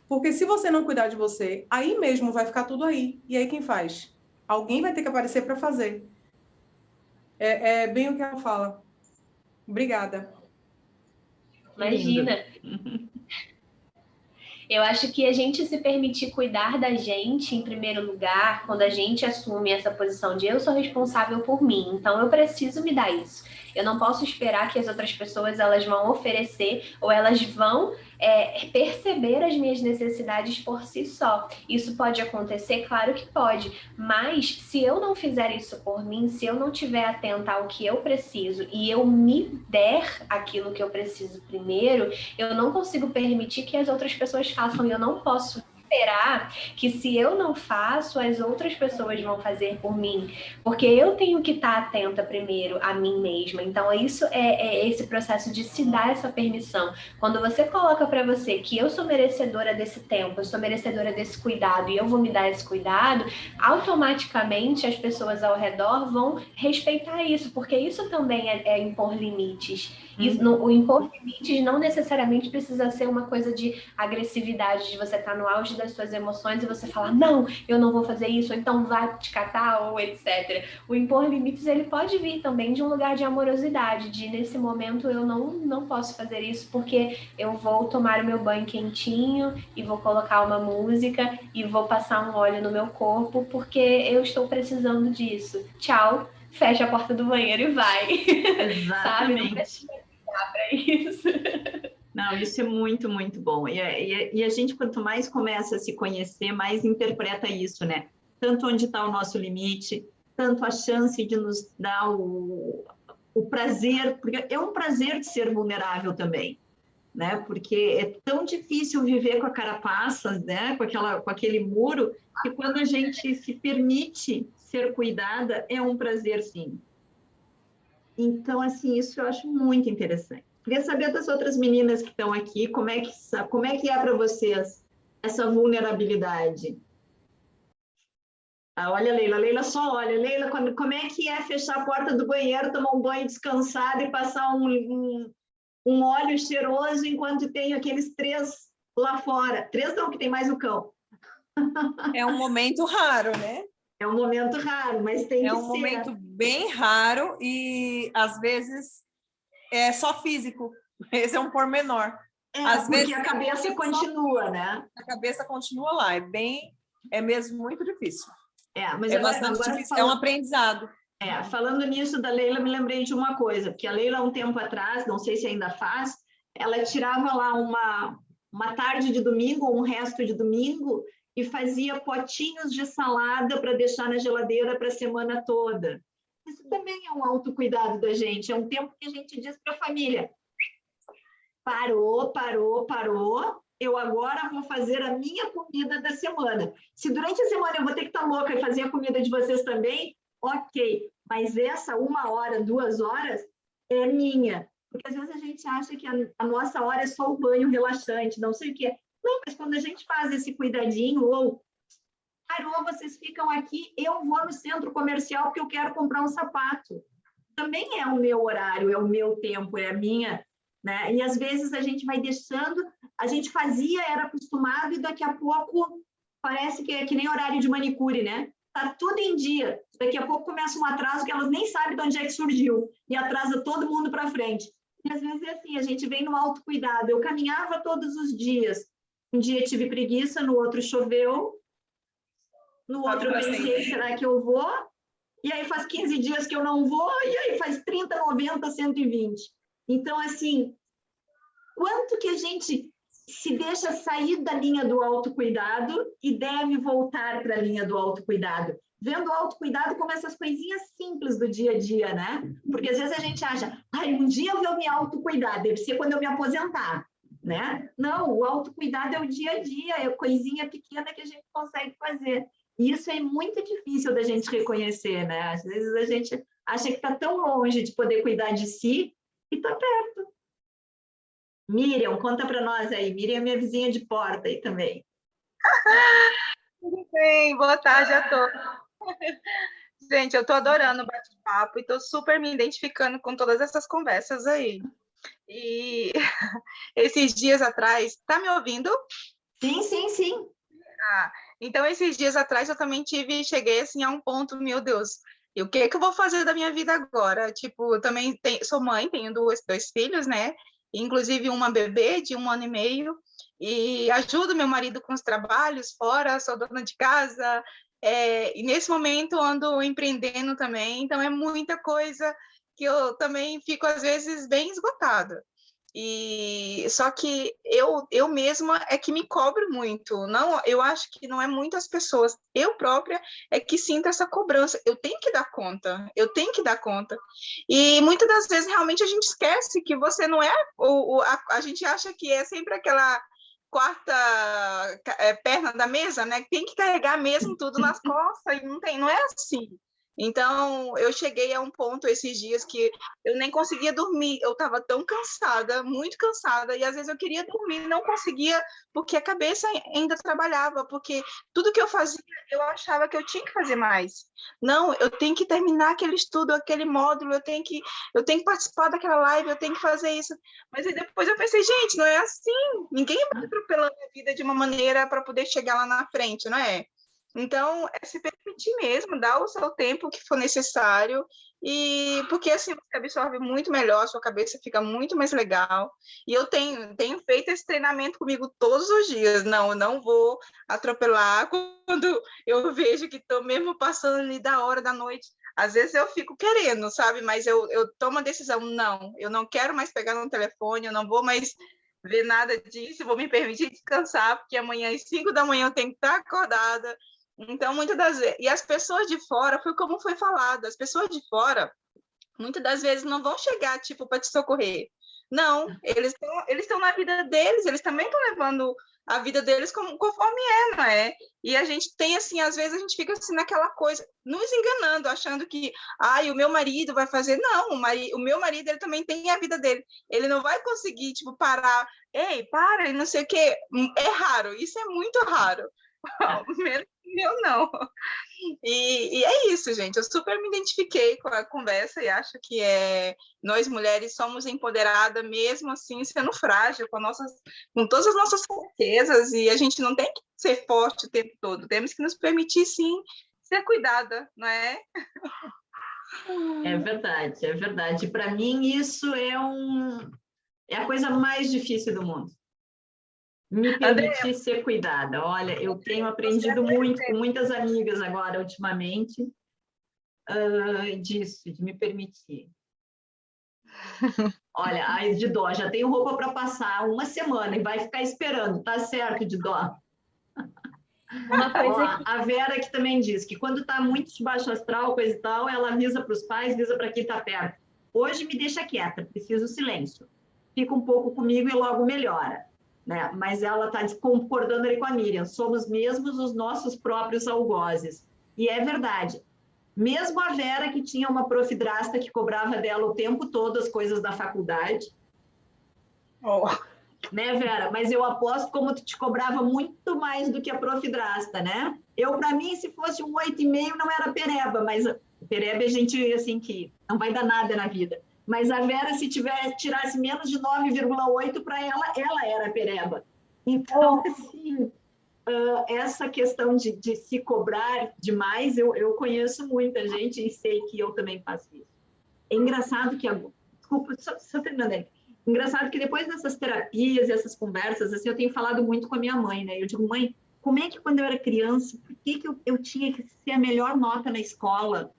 Porque se você não cuidar de você, aí mesmo vai ficar tudo aí. E aí quem faz? Alguém vai ter que aparecer para fazer. É bem o que ela fala. Obrigada. Imagina. Eu acho que a gente se permitir cuidar da gente em primeiro lugar, quando a gente assume essa posição de eu sou responsável por mim, então eu preciso me dar isso. Eu não posso esperar que as outras pessoas elas vão oferecer ou elas vão perceber as minhas necessidades por si só. Isso pode acontecer? Claro que pode, mas se eu não fizer isso por mim, se eu não estiver atenta ao que eu preciso e eu me der aquilo que eu preciso primeiro, eu não consigo permitir que as outras pessoas façam e eu não posso esperar que se eu não faço, as outras pessoas vão fazer por mim, porque eu tenho que estar atenta primeiro a mim mesma. Então isso é esse processo de se dar essa permissão. Quando você coloca para você que eu sou merecedora desse tempo, eu sou merecedora desse cuidado e eu vou me dar esse cuidado, automaticamente as pessoas ao redor vão respeitar isso, porque isso também é impor limites. O impor limites não necessariamente precisa ser uma coisa de agressividade, de você estar no auge das suas emoções e você falar, não, eu não vou fazer isso, ou então vai te catar, ou etc. O impor limites, ele pode vir também de um lugar de amorosidade, de nesse momento eu não posso fazer isso porque eu vou tomar o meu banho quentinho e vou colocar uma música e vou passar um óleo no meu corpo porque eu estou precisando disso. Tchau, fecha a porta do banheiro e vai. Exatamente. Sabe? Para isso. Não, isso é muito, muito bom. E a gente, quanto mais começa a se conhecer, mais interpreta isso, né? Tanto onde está o nosso limite, tanto a chance de nos dar o prazer, porque é um prazer de ser vulnerável também. né? Porque é tão difícil viver com a carapaça, né? Com aquele muro, que quando a gente se permite ser cuidada, é um prazer, sim. Então, assim, isso eu acho muito interessante. Queria saber das outras meninas que estão aqui, como é que é para vocês essa vulnerabilidade? Ah, olha, Leila só olha. Leila, como é que é fechar a porta do banheiro, tomar um banho descansado e passar um óleo cheiroso enquanto tem aqueles 3 lá fora? 3 não, que tem mais o cão. É um momento raro, né? É um momento raro, mas tem que ser. É um momento bem raro e, às vezes, é só físico. Esse é um pormenor. Às Porque vezes, a cabeça continua, né? a cabeça continua lá. É mesmo muito difícil. Mas bastante difícil. É um aprendizado. Falando nisso da Leila, me lembrei de uma coisa, porque a Leila, um tempo atrás, não sei se ainda faz, ela tirava lá uma tarde de domingo, um resto de domingo, e fazia potinhos de salada para deixar na geladeira para a semana toda. Isso também é um autocuidado da gente, é um tempo que a gente diz para a família: parou, eu agora vou fazer a minha comida da semana. Se durante a semana eu vou ter que estar louca e fazer a comida de vocês também, ok, mas essa 1 hora, 2 horas é minha. Porque às vezes a gente acha que a nossa hora é só o banho relaxante, não sei o quê. Não, mas quando a gente faz esse cuidadinho, ou parou, vocês ficam aqui, eu vou no centro comercial porque eu quero comprar um sapato. Também é o meu horário, é o meu tempo, é a minha, né? E às vezes a gente vai deixando, a gente fazia, era acostumado, e daqui a pouco parece que é que nem horário de manicure, né? Tá tudo em dia. Daqui a pouco começa um atraso que elas nem sabem de onde é que surgiu e atrasa todo mundo para frente. E às vezes é assim, a gente vem no autocuidado. Eu caminhava todos os dias. Um dia tive preguiça, no outro choveu, no outro eu pensei, será que eu vou? E aí faz 15 dias que eu não vou, e aí faz 30, 90, 120. Então, assim, quanto que a gente se deixa sair da linha do autocuidado e deve voltar para a linha do autocuidado? Vendo o autocuidado como essas coisinhas simples do dia a dia, né? Porque às vezes a gente acha, um dia eu vou me autocuidar, deve ser quando eu me aposentar, né? Não, o autocuidado é o dia a dia, é coisinha pequena que a gente consegue fazer. E isso é muito difícil da gente reconhecer, né? Às vezes a gente acha que está tão longe de poder cuidar de si e está perto. Miriam, conta para nós aí. Miriam é minha vizinha de porta aí também. Tudo bem, boa tarde a todos. Gente, eu estou adorando o bate-papo e estou super me identificando com todas essas conversas aí. E esses dias atrás, tá me ouvindo? Sim. Então esses dias atrás eu também cheguei assim a um ponto, meu Deus, e o que é que eu vou fazer da minha vida agora? Tipo, eu também sou mãe, tenho dois filhos, né? Inclusive uma bebê de 1 ano e meio, e ajudo meu marido com os trabalhos fora, sou dona de casa, e nesse momento ando empreendendo também, então é muita coisa que eu também fico às vezes bem esgotada. E só que eu mesma é que me cobro muito. Não, eu acho que não é muitas pessoas. Eu própria é que sinto essa cobrança. Eu tenho que dar conta. Eu tenho que dar conta. E muitas das vezes realmente a gente esquece que você não é a gente acha que é sempre aquela quarta perna da mesa, né? Tem que carregar mesmo tudo nas costas e não é assim. Então, eu cheguei a um ponto esses dias que eu nem conseguia dormir, eu estava tão cansada, muito cansada, e às vezes eu queria dormir, não conseguia, porque a cabeça ainda trabalhava, porque tudo que eu fazia, eu achava que eu tinha que fazer mais. Não, eu tenho que terminar aquele estudo, aquele módulo, eu tenho que participar daquela live, eu tenho que fazer isso. Mas aí depois eu pensei, gente, não é assim, ninguém vai atropelando a vida de uma maneira para poder chegar lá na frente, não é? Então, é se permitir mesmo, dar o seu tempo que for necessário, e porque assim você absorve muito melhor, a sua cabeça fica muito mais legal. E eu tenho feito esse treinamento comigo todos os dias. Não, eu não vou atropelar quando eu vejo que estou mesmo passando ali da hora da noite. Às vezes eu fico querendo, sabe? Mas eu tomo a decisão, não, eu não quero mais pegar no telefone, eu não vou mais ver nada disso, vou me permitir descansar, porque amanhã às 5 da manhã eu tenho que estar acordada. Então, muitas das vezes... E as pessoas de fora, foi como foi falado, as pessoas de fora, muitas das vezes não vão chegar, tipo, para te socorrer. Não, eles estão na vida deles, eles também estão levando a vida deles conforme não é? E a gente tem, assim, às vezes a gente fica assim naquela coisa, nos enganando, achando que, o meu marido vai fazer. Não, o meu marido, ele também tem a vida dele. Ele não vai conseguir, tipo, parar, ei, para, e não sei o quê. É raro, isso é muito raro. Meu não. E é isso, gente. Eu super me identifiquei com a conversa e acho que nós mulheres somos empoderadas, mesmo assim, sendo frágil, com todas as nossas fraquezas, e a gente não tem que ser forte o tempo todo. Temos que nos permitir, sim, ser cuidada, não é? É verdade, é verdade. Para mim, isso é a coisa mais difícil do mundo. Me permitir ser cuidada. Olha, eu tenho aprendido muito com muitas amigas agora, ultimamente, disso, de me permitir. Olha, a de dó, já tenho roupa para passar uma semana e vai ficar esperando, tá certo, de dó? Uma coisa A Vera que também diz que quando está muito de baixo astral, coisa e tal, ela avisa para os pais, avisa para quem está perto. Hoje me deixa quieta, preciso silêncio. Fica um pouco comigo e logo melhora. Né? Mas ela está concordando ali com a Miriam, somos mesmos os nossos próprios algozes. E é verdade. Mesmo a Vera, que tinha uma profidrasta que cobrava dela o tempo todo as coisas da faculdade. Né, Vera? Mas eu aposto como tu te cobrava muito mais do que a profidrasta, né? Para mim, se fosse um 8,5, não era pereba, mas pereba é gente assim que não vai dar nada na vida. Mas a Vera, se tirasse menos de 9,8 para ela era pereba. Então, assim, essa questão de se cobrar demais, eu conheço muita gente e sei que eu também faço isso. É engraçado que... Desculpa, só terminando aí. Engraçado que depois dessas terapias e essas conversas, assim, eu tenho falado muito com a minha mãe, né? Eu digo, mãe, como é que quando eu era criança, por que eu tinha que ser a melhor nota na escola?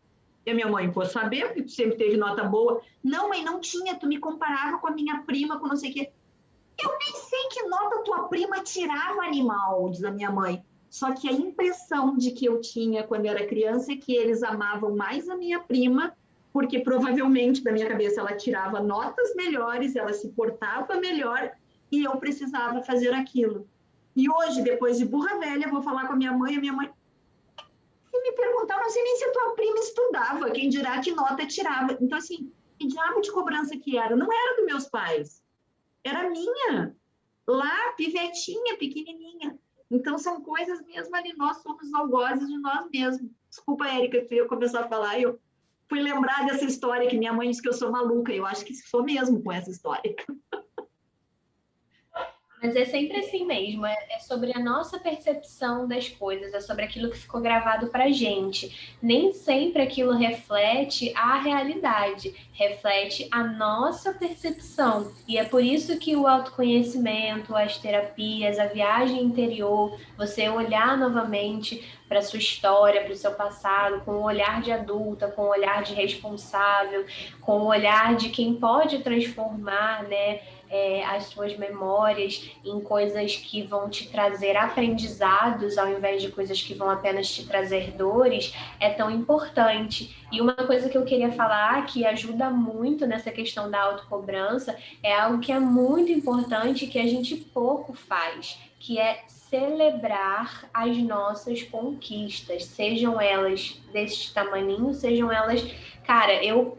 E a minha mãe, vou saber, porque tu sempre teve nota boa. Não, mãe, não tinha, tu me comparava com a minha prima, com não sei o quê. Eu nem sei que nota tua prima tirava, animal, diz a minha mãe. Só que a impressão de que eu tinha quando eu era criança é que eles amavam mais a minha prima, porque provavelmente, da minha cabeça, ela tirava notas melhores, ela se portava melhor, e eu precisava fazer aquilo. E hoje, depois de burra velha, eu vou falar com a minha mãe, se me perguntar, não sei nem se a tua prima estudava, quem dirá que nota tirava. Então, assim, que diabo de cobrança que era? Não era dos meus pais, era minha, lá, pivetinha, pequenininha. Então, são coisas mesmo ali, nós somos algozes de nós mesmos. Desculpa, Érica, que eu começar a falar, eu fui lembrar dessa história que minha mãe disse que eu sou maluca, e eu acho que sou mesmo com essa história. Mas é sempre assim mesmo, é sobre a nossa percepção das coisas, é sobre aquilo que ficou gravado pra gente. Nem sempre aquilo reflete a realidade, reflete a nossa percepção. E é por isso que o autoconhecimento, as terapias, a viagem interior, você olhar novamente para sua história, para o seu passado, com um olhar de adulta, com um olhar de responsável, com um olhar de quem pode transformar, né? As suas memórias em coisas que vão te trazer aprendizados ao invés de coisas que vão apenas te trazer dores, é tão importante. E uma coisa que eu queria falar que ajuda muito nessa questão da autocobrança é algo que é muito importante que a gente pouco faz, que é celebrar as nossas conquistas, sejam elas desse tamaninho, sejam elas... Cara, eu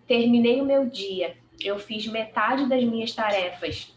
terminei o meu dia, eu fiz metade das minhas tarefas,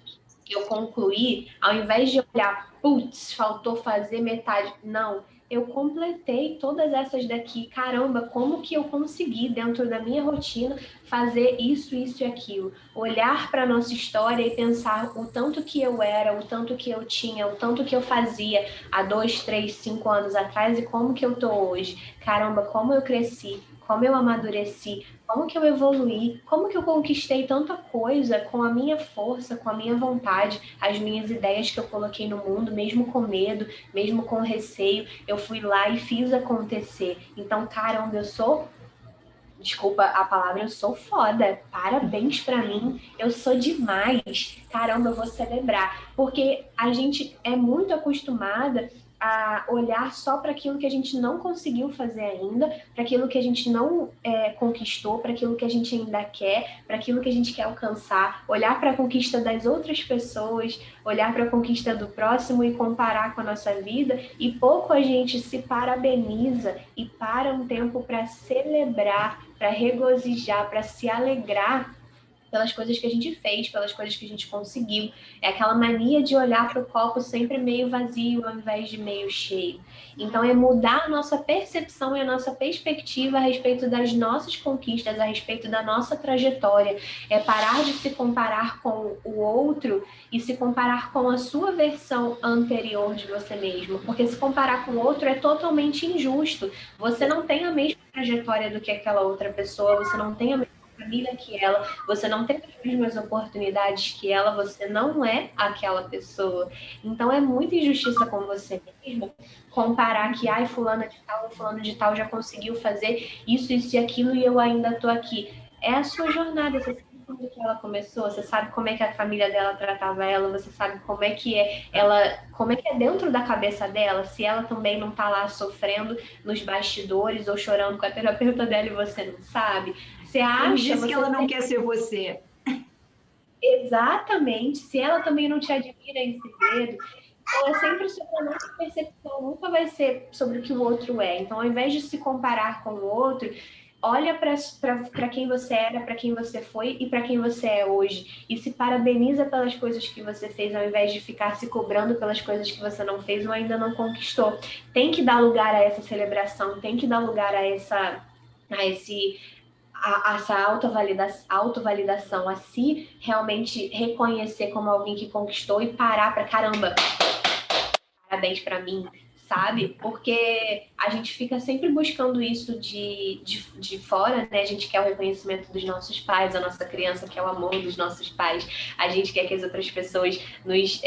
eu concluí, ao invés de olhar, putz, faltou fazer metade, não, eu completei todas essas daqui, caramba, como que eu consegui, dentro da minha rotina, fazer isso e aquilo, olhar para a nossa história e pensar o tanto que eu era, o tanto que eu tinha, o tanto que eu fazia há 2, 3, 5 anos atrás e como que eu tô hoje, caramba, como eu cresci, como eu amadureci, como que eu evoluí, como que eu conquistei tanta coisa com a minha força, com a minha vontade, as minhas ideias que eu coloquei no mundo, mesmo com medo, mesmo com receio, eu fui lá e fiz acontecer. Então, caramba, eu sou... Desculpa a palavra, eu sou foda. Parabéns pra mim, eu sou demais. Caramba, eu vou celebrar. Porque a gente é muito acostumada a olhar só para aquilo que a gente não conseguiu fazer ainda, para aquilo que a gente não conquistou, para aquilo que a gente ainda quer, para aquilo que a gente quer alcançar, olhar para a conquista das outras pessoas, olhar para a conquista do próximo e comparar com a nossa vida, e pouco a gente se parabeniza e para um tempo para celebrar, para regozijar, para se alegrar pelas coisas que a gente fez, pelas coisas que a gente conseguiu. É aquela mania de olhar para o copo sempre meio vazio ao invés de meio cheio. Então é mudar a nossa percepção e a nossa perspectiva a respeito das nossas conquistas, a respeito da nossa trajetória. É parar de se comparar com o outro e se comparar com a sua versão anterior de você mesmo. Porque se comparar com o outro é totalmente injusto. Você não tem a mesma trajetória do que aquela outra pessoa, você não tem a mesma família que ela, você não tem as mesmas oportunidades que ela, você não é aquela pessoa. Então é muita injustiça com você mesmo comparar que, ai, fulana de tal ou fulano de tal já conseguiu fazer isso, isso e aquilo e eu ainda tô aqui. É a sua jornada, você sabe quando que ela começou, você sabe como é que a família dela tratava ela, você sabe como é que é ela, como é que é dentro da cabeça dela, se ela também não tá lá sofrendo nos bastidores ou chorando com a terapeuta dela e você não sabe. Você acha, Quem disse você que ela não tem... quer ser você? Exatamente, se ela também não te admira em segredo, então é sempre sobre a nossa percepção, nunca vai ser sobre o que o outro é. Então, ao invés de se comparar com o outro, olha para quem você era, para quem você foi e para quem você é hoje. E se parabeniza pelas coisas que você fez, ao invés de ficar se cobrando pelas coisas que você não fez ou ainda não conquistou. Tem que dar lugar a essa celebração, tem que dar lugar a essa autovalidação, a se realmente reconhecer como alguém que conquistou e parar para caramba, parabéns para mim, sabe? Porque a gente fica sempre buscando isso de fora, né? A gente quer o reconhecimento dos nossos pais, a nossa criança quer o amor dos nossos pais, a gente quer que as outras pessoas nos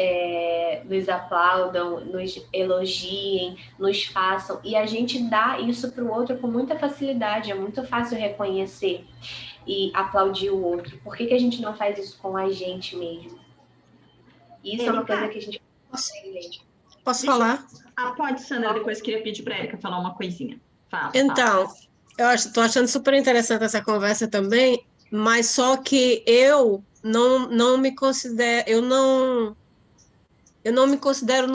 aplaudam, nos elogiem, nos façam, e a gente dá isso para o outro com muita facilidade, é muito fácil reconhecer e aplaudir o outro. Por que a gente não faz isso com a gente mesmo? Isso é uma coisa que a gente consegue ver. Posso falar? Pode, Sandra, depois queria pedir para a Érica falar uma coisinha. Fala. Então, estou achando super interessante essa conversa também, mas só que eu não me considero, eu não me considero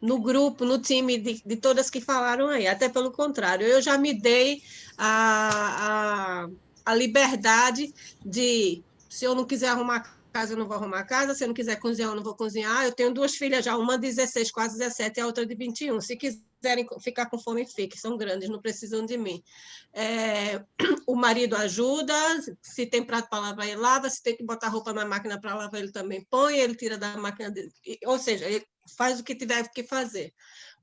no grupo, no time de todas que falaram aí, até pelo contrário, eu já me dei a liberdade de, se eu não quiser arrumar casa, eu não vou arrumar casa, se eu não quiser cozinhar, eu não vou cozinhar. Eu tenho 2 filhas já, uma de 16, quase 17, e a outra de 21. Se quiserem ficar com fome, fiquem, são grandes, não precisam de mim. O marido ajuda, se tem prato para lavar, ele lava, se tem que botar roupa na máquina para lavar, ele também põe, ele tira da máquina dele, ou seja, ele faz o que tiver que fazer.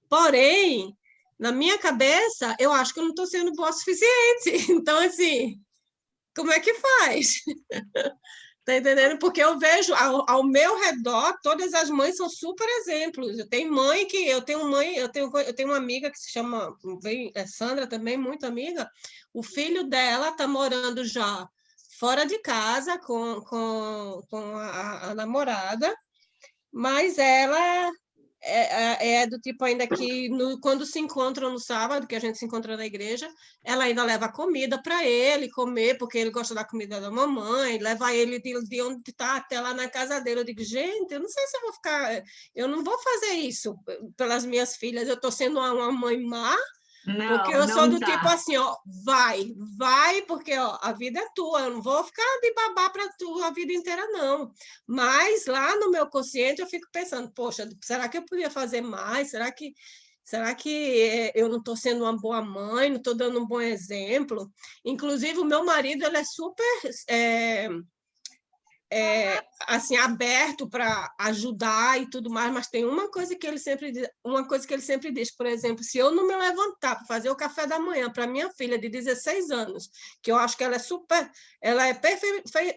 Porém, na minha cabeça, eu acho que eu não estou sendo boa o suficiente. Então, assim, como é que faz? Tá entendendo? Porque eu vejo ao meu redor, todas as mães são super exemplos. Eu tenho uma amiga que se chama Sandra, também muito amiga. O filho dela está morando já fora de casa com a namorada, mas ela é do tipo ainda que quando se encontram no sábado, que a gente se encontra na igreja, ela ainda leva comida para ele comer, porque ele gosta da comida da mamãe, leva ele de onde está até lá na casa dele. Eu digo, gente, eu não sei se eu não vou fazer isso pelas minhas filhas, eu estou sendo uma mãe má, porque eu sou do tipo assim, ó, vai, porque ó, a vida é tua, eu não vou ficar de babá para tu a vida inteira, não. Mas lá no meu consciente eu fico pensando, poxa, será que eu podia fazer mais? Será que eu não estou sendo uma boa mãe, não estou dando um bom exemplo? Inclusive, o meu marido, ele é super assim, aberto para ajudar e tudo mais, mas tem uma coisa que ele sempre diz, por exemplo, se eu não me levantar para fazer o café da manhã para minha filha de 16 anos, que eu acho que ela é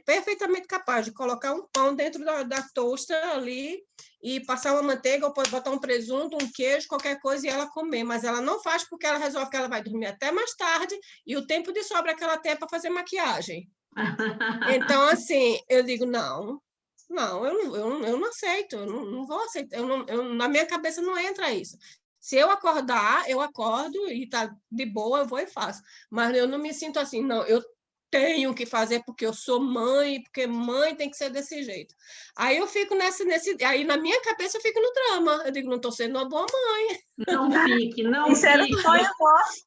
perfeitamente capaz de colocar um pão dentro da toaster ali e passar uma manteiga, ou pode botar um presunto, um queijo, qualquer coisa, e ela comer, mas ela não faz porque ela resolve que ela vai dormir até mais tarde e o tempo de sobra que ela tem é para fazer maquiagem. Então, assim, eu digo, não, Não, eu não aceito, eu não vou aceitar, na minha cabeça não entra isso. Se eu acordar, eu acordo e tá de boa, eu vou e faço. Mas eu não me sinto assim, não, eu tenho que fazer porque eu sou mãe, porque mãe tem que ser desse jeito. Aí eu fico aí na minha cabeça eu fico no drama. Eu digo, não estou sendo uma boa mãe. Não fique, não Isso era fique. um sonho nosso.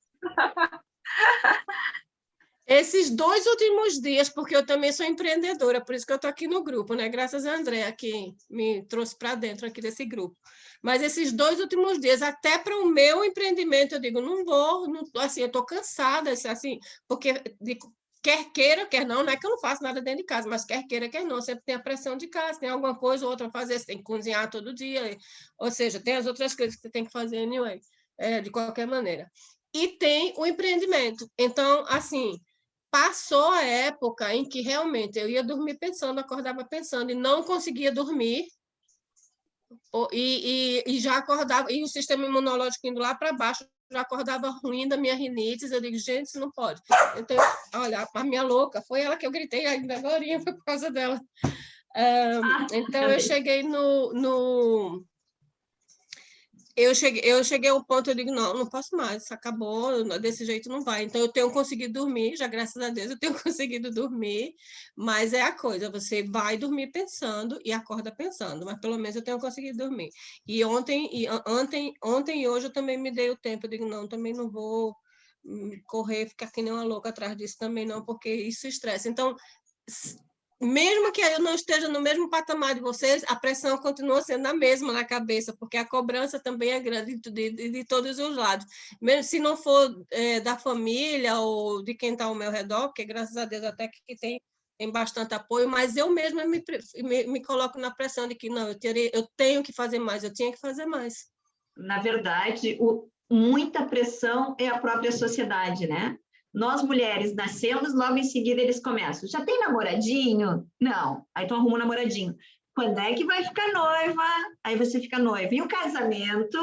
Esses 2 últimos dias, porque eu também sou empreendedora, por isso que eu estou aqui no grupo, né? Graças a André, que me trouxe para dentro aqui desse grupo. Mas esses 2 últimos dias, até para o meu empreendimento, eu digo, não vou, assim, eu estou cansada, assim, porque quer queira, quer não é que eu não faço nada dentro de casa, mas quer queira, quer não, sempre tem a pressão de casa, tem alguma coisa ou outra a fazer, você tem que cozinhar todo dia, ou seja, tem as outras coisas que você tem que fazer anyway, de qualquer maneira. E tem o empreendimento. Então, assim, passou a época em que realmente eu ia dormir pensando, acordava pensando e não conseguia dormir, e já acordava, e o sistema imunológico indo lá para baixo, já acordava ruim da minha rinite. Eu digo, gente, isso não pode. Então, olha, a minha louca, foi ela que eu gritei ainda agora, foi por causa dela. Então, eu cheguei eu cheguei ao ponto, eu digo, não posso mais, acabou, desse jeito não vai. Então, eu tenho conseguido dormir, já graças a Deus eu tenho conseguido dormir, mas é a coisa, você vai dormir pensando e acorda pensando, mas pelo menos eu tenho conseguido dormir. E ontem e hoje eu também me dei o tempo, eu digo, não, também não vou correr, ficar que nem uma louca atrás disso também não, porque isso estressa. Então, mesmo que eu não esteja no mesmo patamar de vocês, a pressão continua sendo a mesma na cabeça, porque a cobrança também é grande de todos os lados. Mesmo se não for da família ou de quem está ao meu redor, porque graças a Deus até que tem bastante apoio, mas eu mesma me coloco na pressão de que não, eu tenho que fazer mais, eu tinha que fazer mais. Na verdade, muita pressão é a própria sociedade, né? Nós, mulheres, nascemos, logo em seguida eles começam. Já tem namoradinho? Não. Aí tu arruma um namoradinho. Quando é que vai ficar noiva? Aí você fica noiva. E o casamento?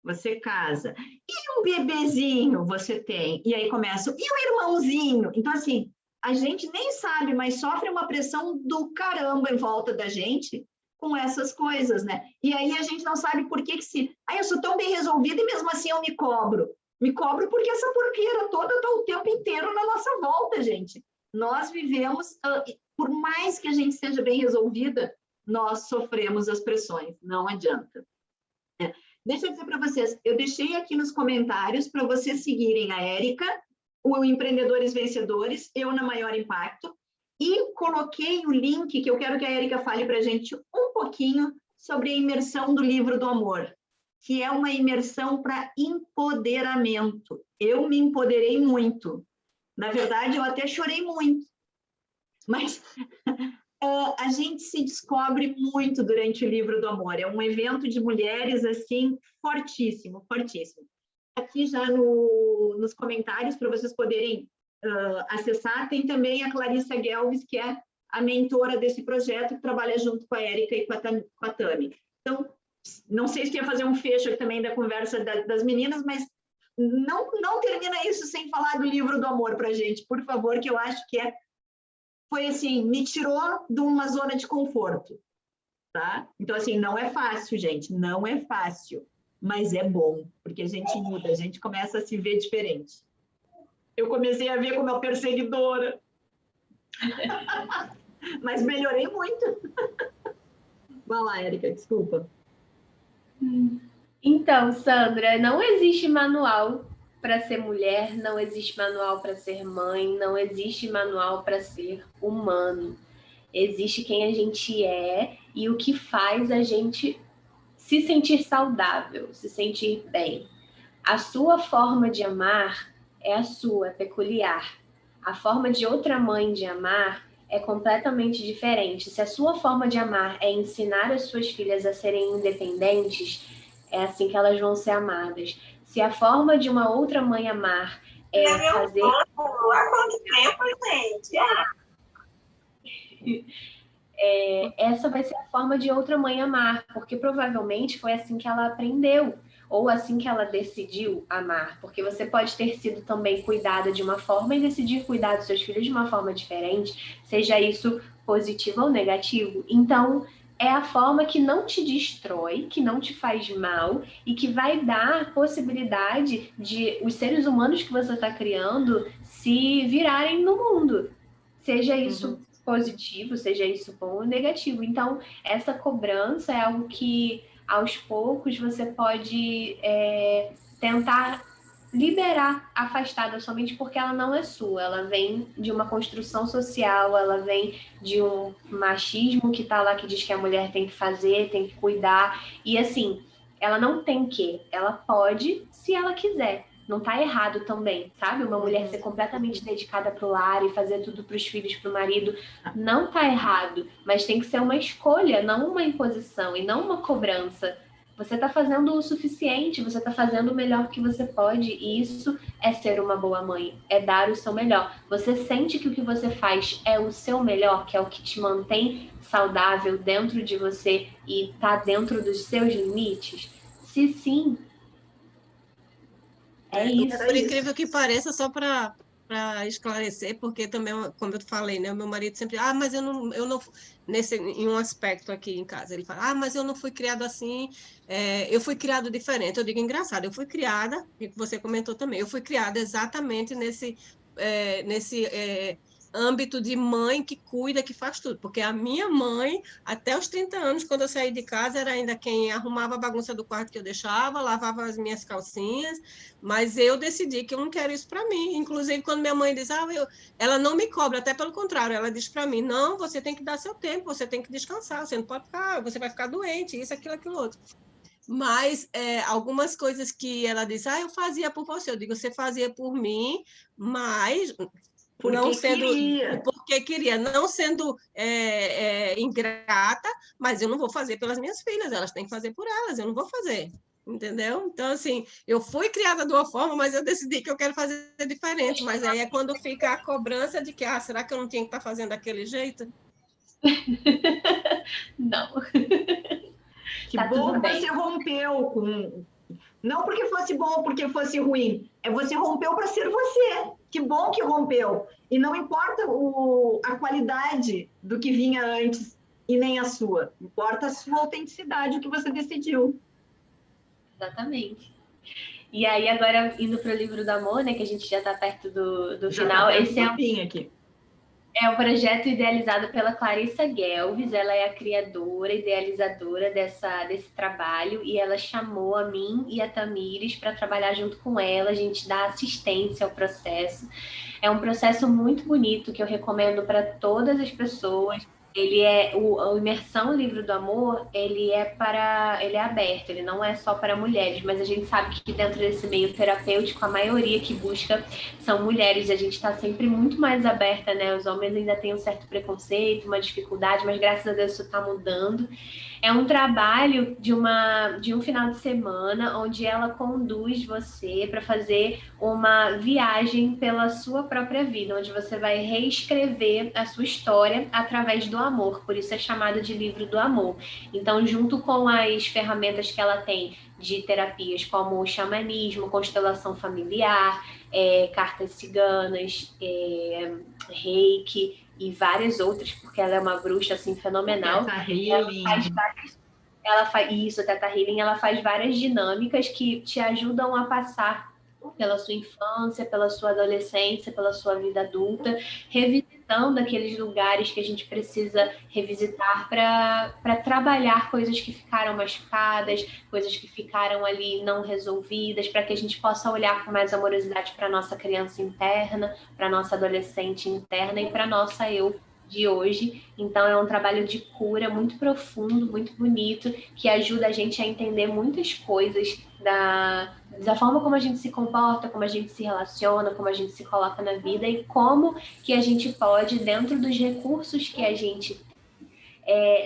Você casa. E um bebezinho você tem? E aí começa. E o irmãozinho? Então, assim, a gente nem sabe, mas sofre uma pressão do caramba em volta da gente com essas coisas, né? E aí a gente não sabe por que se... eu sou tão bem resolvida e mesmo assim eu me cobro. Me cobro porque essa porqueira toda está o tempo inteiro na nossa volta, gente. Nós vivemos, por mais que a gente seja bem resolvida, nós sofremos as pressões, não adianta. Deixa eu dizer para vocês, eu deixei aqui nos comentários para vocês seguirem a Érica, o Empreendedores Vencedores, eu na Maior Impacto, e coloquei o link que eu quero que a Érica fale para a gente um pouquinho sobre a imersão do Livro do Amor, que é uma imersão para empoderamento. Eu me empoderei muito. Na verdade, eu até chorei muito. Mas a gente se descobre muito durante o Livro do Amor. É um evento de mulheres, assim, fortíssimo, fortíssimo. Aqui já nos comentários, para vocês poderem acessar, tem também a Clarissa Guelves, que é a mentora desse projeto, que trabalha junto com a Érica e com a Tami. Então, não sei se ia fazer um fecho também da conversa das meninas, mas não termina isso sem falar do Livro do Amor para a gente, por favor, que eu acho que foi assim, me tirou de uma zona de conforto, tá? Então, assim, não é fácil, gente, não é fácil, mas é bom, porque a gente muda, a gente começa a se ver diferente. Eu comecei a ver como uma perseguidora, mas melhorei muito. Vai lá, Érica, desculpa. Então, Sandra, não existe manual para ser mulher, não existe manual para ser mãe, não existe manual para ser humano. Existe quem a gente é e o que faz a gente se sentir saudável, se sentir bem. A sua forma de amar é a sua, é peculiar. A forma de outra mãe de amar é completamente diferente. Se a sua forma de amar é ensinar as suas filhas a serem independentes, é assim que elas vão ser amadas. Se a forma de uma outra mãe amar é fazer... Há quanto tempo, gente? Essa vai ser a forma de outra mãe amar, porque provavelmente foi assim que ela aprendeu. ou assim que ela decidiu amar, porque você pode ter sido também cuidada de uma forma e decidir cuidar dos seus filhos de uma forma diferente, seja isso positivo ou negativo. Então, é a forma que não te destrói, que não te faz mal e que vai dar a possibilidade de os seres humanos que você está criando se virarem no mundo. Seja isso positivo, seja isso bom ou negativo. Então, essa cobrança é algo que, aos poucos, você pode tentar liberar, afastada somente porque ela não é sua, ela vem de uma construção social, ela vem de um machismo que tá lá, que diz que a mulher tem que fazer, tem que cuidar, e assim, ela não tem que, ela pode se ela quiser. Não tá errado também, sabe? Uma mulher ser completamente dedicada pro lar e fazer tudo pros filhos, pro marido, não tá errado, mas tem que ser uma escolha, não uma imposição e não uma cobrança. Você está fazendo o suficiente, você está fazendo o melhor que você pode, e isso é ser uma boa mãe, é dar o seu melhor. Você sente que o que você faz é o seu melhor, que é o que te mantém saudável dentro de você e está dentro dos seus limites? Se sim, é isso. Por incrível que pareça, só para esclarecer, porque também, como eu falei, né, o meu marido sempre, mas eu não em um aspecto aqui em casa, ele fala, mas eu não fui criado assim, eu fui criado diferente. Eu digo, engraçado, eu fui criada, e que você comentou também, eu fui criada exatamente nesse âmbito de mãe que cuida, que faz tudo, porque a minha mãe, até os 30 anos, quando eu saí de casa, era ainda quem arrumava a bagunça do quarto que eu deixava, lavava as minhas calcinhas, mas eu decidi que eu não quero isso para mim. Inclusive, quando minha mãe diz, ela não me cobra, até pelo contrário, ela diz para mim, não, você tem que dar seu tempo, você tem que descansar, você não pode ficar, você vai ficar doente, isso, aquilo, outro. Mas algumas coisas que ela diz, eu fazia por você, eu digo, você fazia por mim, mas porque não sendo queria. Porque queria, não sendo ingrata, mas eu não vou fazer pelas minhas filhas, elas têm que fazer por elas, eu não vou fazer. Entendeu? Então, assim, eu fui criada de uma forma, mas eu decidi que eu quero fazer diferente. Mas aí é quando fica a cobrança de que, será que eu não tinha que estar fazendo daquele jeito? Não. Que Tá bom tudo que bem. você rompeu com... Não porque fosse bom, porque fosse ruim. Você rompeu para ser você. Que bom que rompeu. E não importa a qualidade do que vinha antes e nem a sua. Importa a sua autenticidade, o que você decidiu. Exatamente. E aí, agora, indo para o livro do amor, né, que a gente já está perto do Já final, tá esse aqui. É um projeto idealizado pela Clarissa Guelves, ela é a criadora, idealizadora desse trabalho, e ela chamou a mim e a Tamires para trabalhar junto com ela, a gente dá assistência ao processo. É um processo muito bonito que eu recomendo para todas as pessoas. Ele a imersão Livro do Amor, ele é aberto, ele não é só para mulheres, mas a gente sabe que dentro desse meio terapêutico, a maioria que busca são mulheres, e a gente está sempre muito mais aberta, né? Os homens ainda têm um certo preconceito, uma dificuldade, mas graças a Deus isso está mudando. É um trabalho de um final de semana onde ela conduz você para fazer uma viagem pela sua própria vida, onde você vai reescrever a sua história através do amor, por isso é chamado de Livro do Amor. Então, junto com as ferramentas que ela tem de terapias como o xamanismo, constelação familiar, cartas ciganas, reiki e várias outras, porque ela é uma bruxa assim fenomenal. Teta Healing. Teta Healing, ela faz várias dinâmicas que te ajudam a passar pela sua infância, pela sua adolescência, pela sua vida adulta, revisitando aqueles lugares que a gente precisa revisitar para trabalhar coisas que ficaram machucadas, coisas que ficaram ali não resolvidas, para que a gente possa olhar com mais amorosidade para a nossa criança interna, para a nossa adolescente interna e para a nossa eu de hoje. Então é um trabalho de cura muito profundo, muito bonito, que ajuda a gente a entender muitas coisas da forma como a gente se comporta, como a gente se relaciona, como a gente se coloca na vida e como que a gente pode, dentro dos recursos que a gente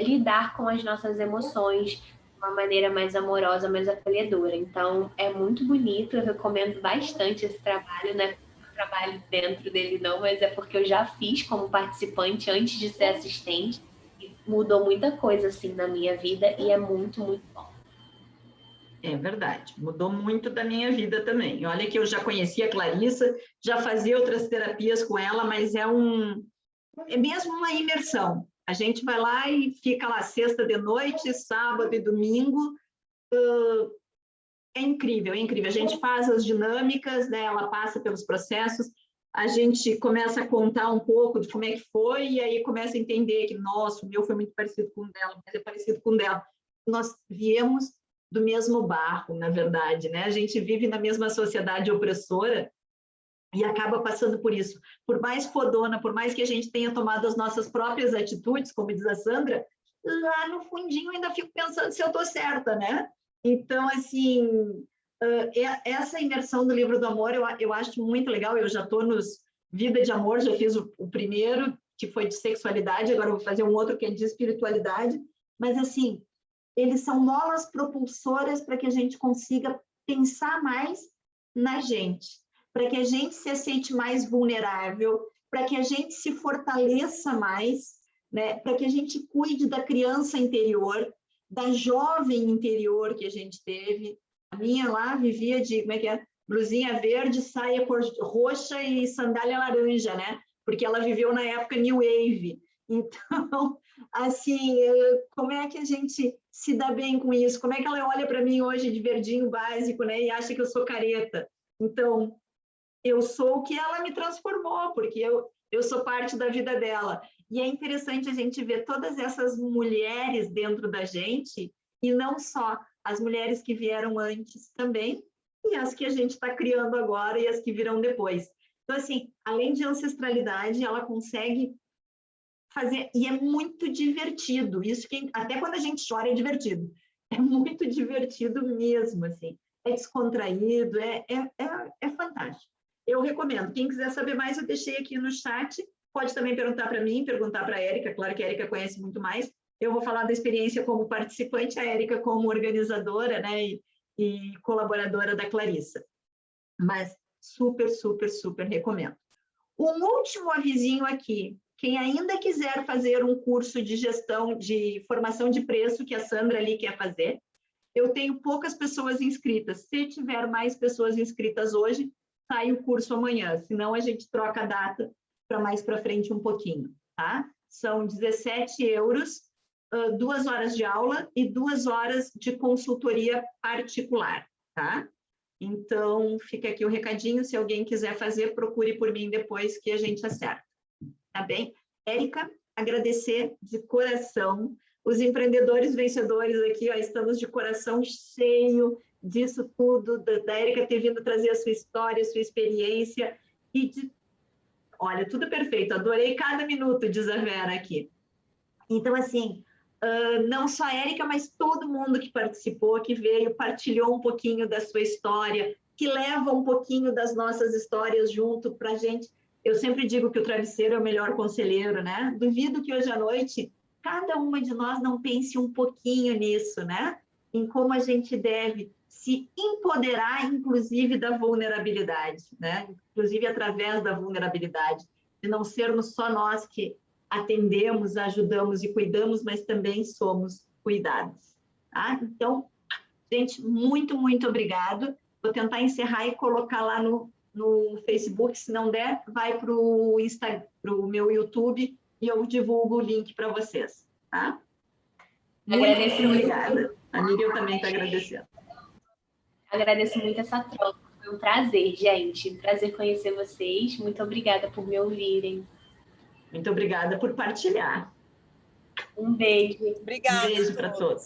lidar com as nossas emoções de uma maneira mais amorosa, mais acolhedora. Então é muito bonito, eu recomendo bastante esse trabalho, né? Trabalho dentro dele não, mas é porque eu já fiz como participante antes de ser assistente e mudou muita coisa assim na minha vida e é muito, muito bom. É verdade, mudou muito da minha vida também. Olha que eu já conhecia a Clarissa, já fazia outras terapias com ela, mas é mesmo uma imersão. A gente vai lá e fica lá sexta de noite, sábado e domingo. É incrível, é incrível. A gente faz as dinâmicas, né? Ela passa pelos processos, a gente começa a contar um pouco de como é que foi, e aí começa a entender que, nossa, o meu foi muito parecido com o dela, mas é parecido com o dela. Nós viemos do mesmo barco, na verdade, né? A gente vive na mesma sociedade opressora e acaba passando por isso. Por mais fodona, por mais que a gente tenha tomado as nossas próprias atitudes, como diz a Sandra, lá no fundinho ainda fico pensando se eu estou certa, né? Então, assim, essa imersão do livro do amor eu acho muito legal. Eu já estou nos Vida de Amor, já fiz o primeiro, que foi de sexualidade, agora eu vou fazer um outro que é de espiritualidade, mas, assim, eles são molas propulsoras para que a gente consiga pensar mais na gente, para que a gente se aceite mais vulnerável, para que a gente se fortaleça mais, né? Para que a gente cuide da criança interior, da jovem interior que a gente teve. A minha lá vivia de, como é que é? Blusinha verde, saia cor roxa e sandália laranja, né? Porque ela viveu na época New Wave. Então, assim, como é que a gente se dá bem com isso? Como é que ela olha para mim hoje de verdinho básico, né? E acha que eu sou careta? Então, eu sou o que ela me transformou, porque eu sou parte da vida dela. E é interessante a gente ver todas essas mulheres dentro da gente, e não só as mulheres que vieram antes também, e as que a gente está criando agora e as que virão depois. Então, assim, além de ancestralidade, ela consegue fazer, e é muito divertido, isso que até quando a gente chora é divertido, é muito divertido mesmo, assim, é descontraído, é fantástico. Eu recomendo, quem quiser saber mais, eu deixei aqui no chat, pode também perguntar para mim, perguntar para a Érica, claro que a Érica conhece muito mais, eu vou falar da experiência como participante, a Érica como organizadora, né, e colaboradora da Clarissa, mas super, super, super recomendo. Um último avisinho aqui, quem ainda quiser fazer um curso de gestão, de formação de preço, que a Sandra ali quer fazer, eu tenho poucas pessoas inscritas. Se tiver mais pessoas inscritas hoje, sai o curso amanhã, senão a gente troca a data para mais para frente um pouquinho, tá? São 17 euros, 2 horas de aula e 2 horas de consultoria particular, tá? Então, fica aqui o recadinho, se alguém quiser fazer, procure por mim depois que a gente acerta. Tá bem? Érica, agradecer de coração. Os empreendedores vencedores aqui, ó, estamos de coração cheio disso tudo, da Érica ter vindo trazer a sua história, a sua experiência, e de... Olha, tudo perfeito, adorei cada minuto, diz a Vera aqui. Então, assim, não só a Érica, mas todo mundo que participou, que veio, partilhou um pouquinho da sua história, que leva um pouquinho das nossas histórias junto para a gente. Eu sempre digo que o travesseiro é o melhor conselheiro, né? Duvido que hoje à noite cada uma de nós não pense um pouquinho nisso, né? Em como a gente deve se empoderar, inclusive, da vulnerabilidade, né? Inclusive através da vulnerabilidade, de não sermos só nós que atendemos, ajudamos e cuidamos, mas também somos cuidados. Tá? Então, gente, muito, muito obrigado. Vou tentar encerrar e colocar lá no Facebook, se não der, vai para o Instagram, para o meu YouTube, e eu divulgo o link para vocês. Tá? Agradeço muito obrigada. A Miriam também está agradecendo. Agradeço muito essa troca. Foi um prazer, gente. Prazer conhecer vocês. Muito obrigada por me ouvirem. Muito obrigada por partilhar. Um beijo. Obrigada. Um beijo para todos.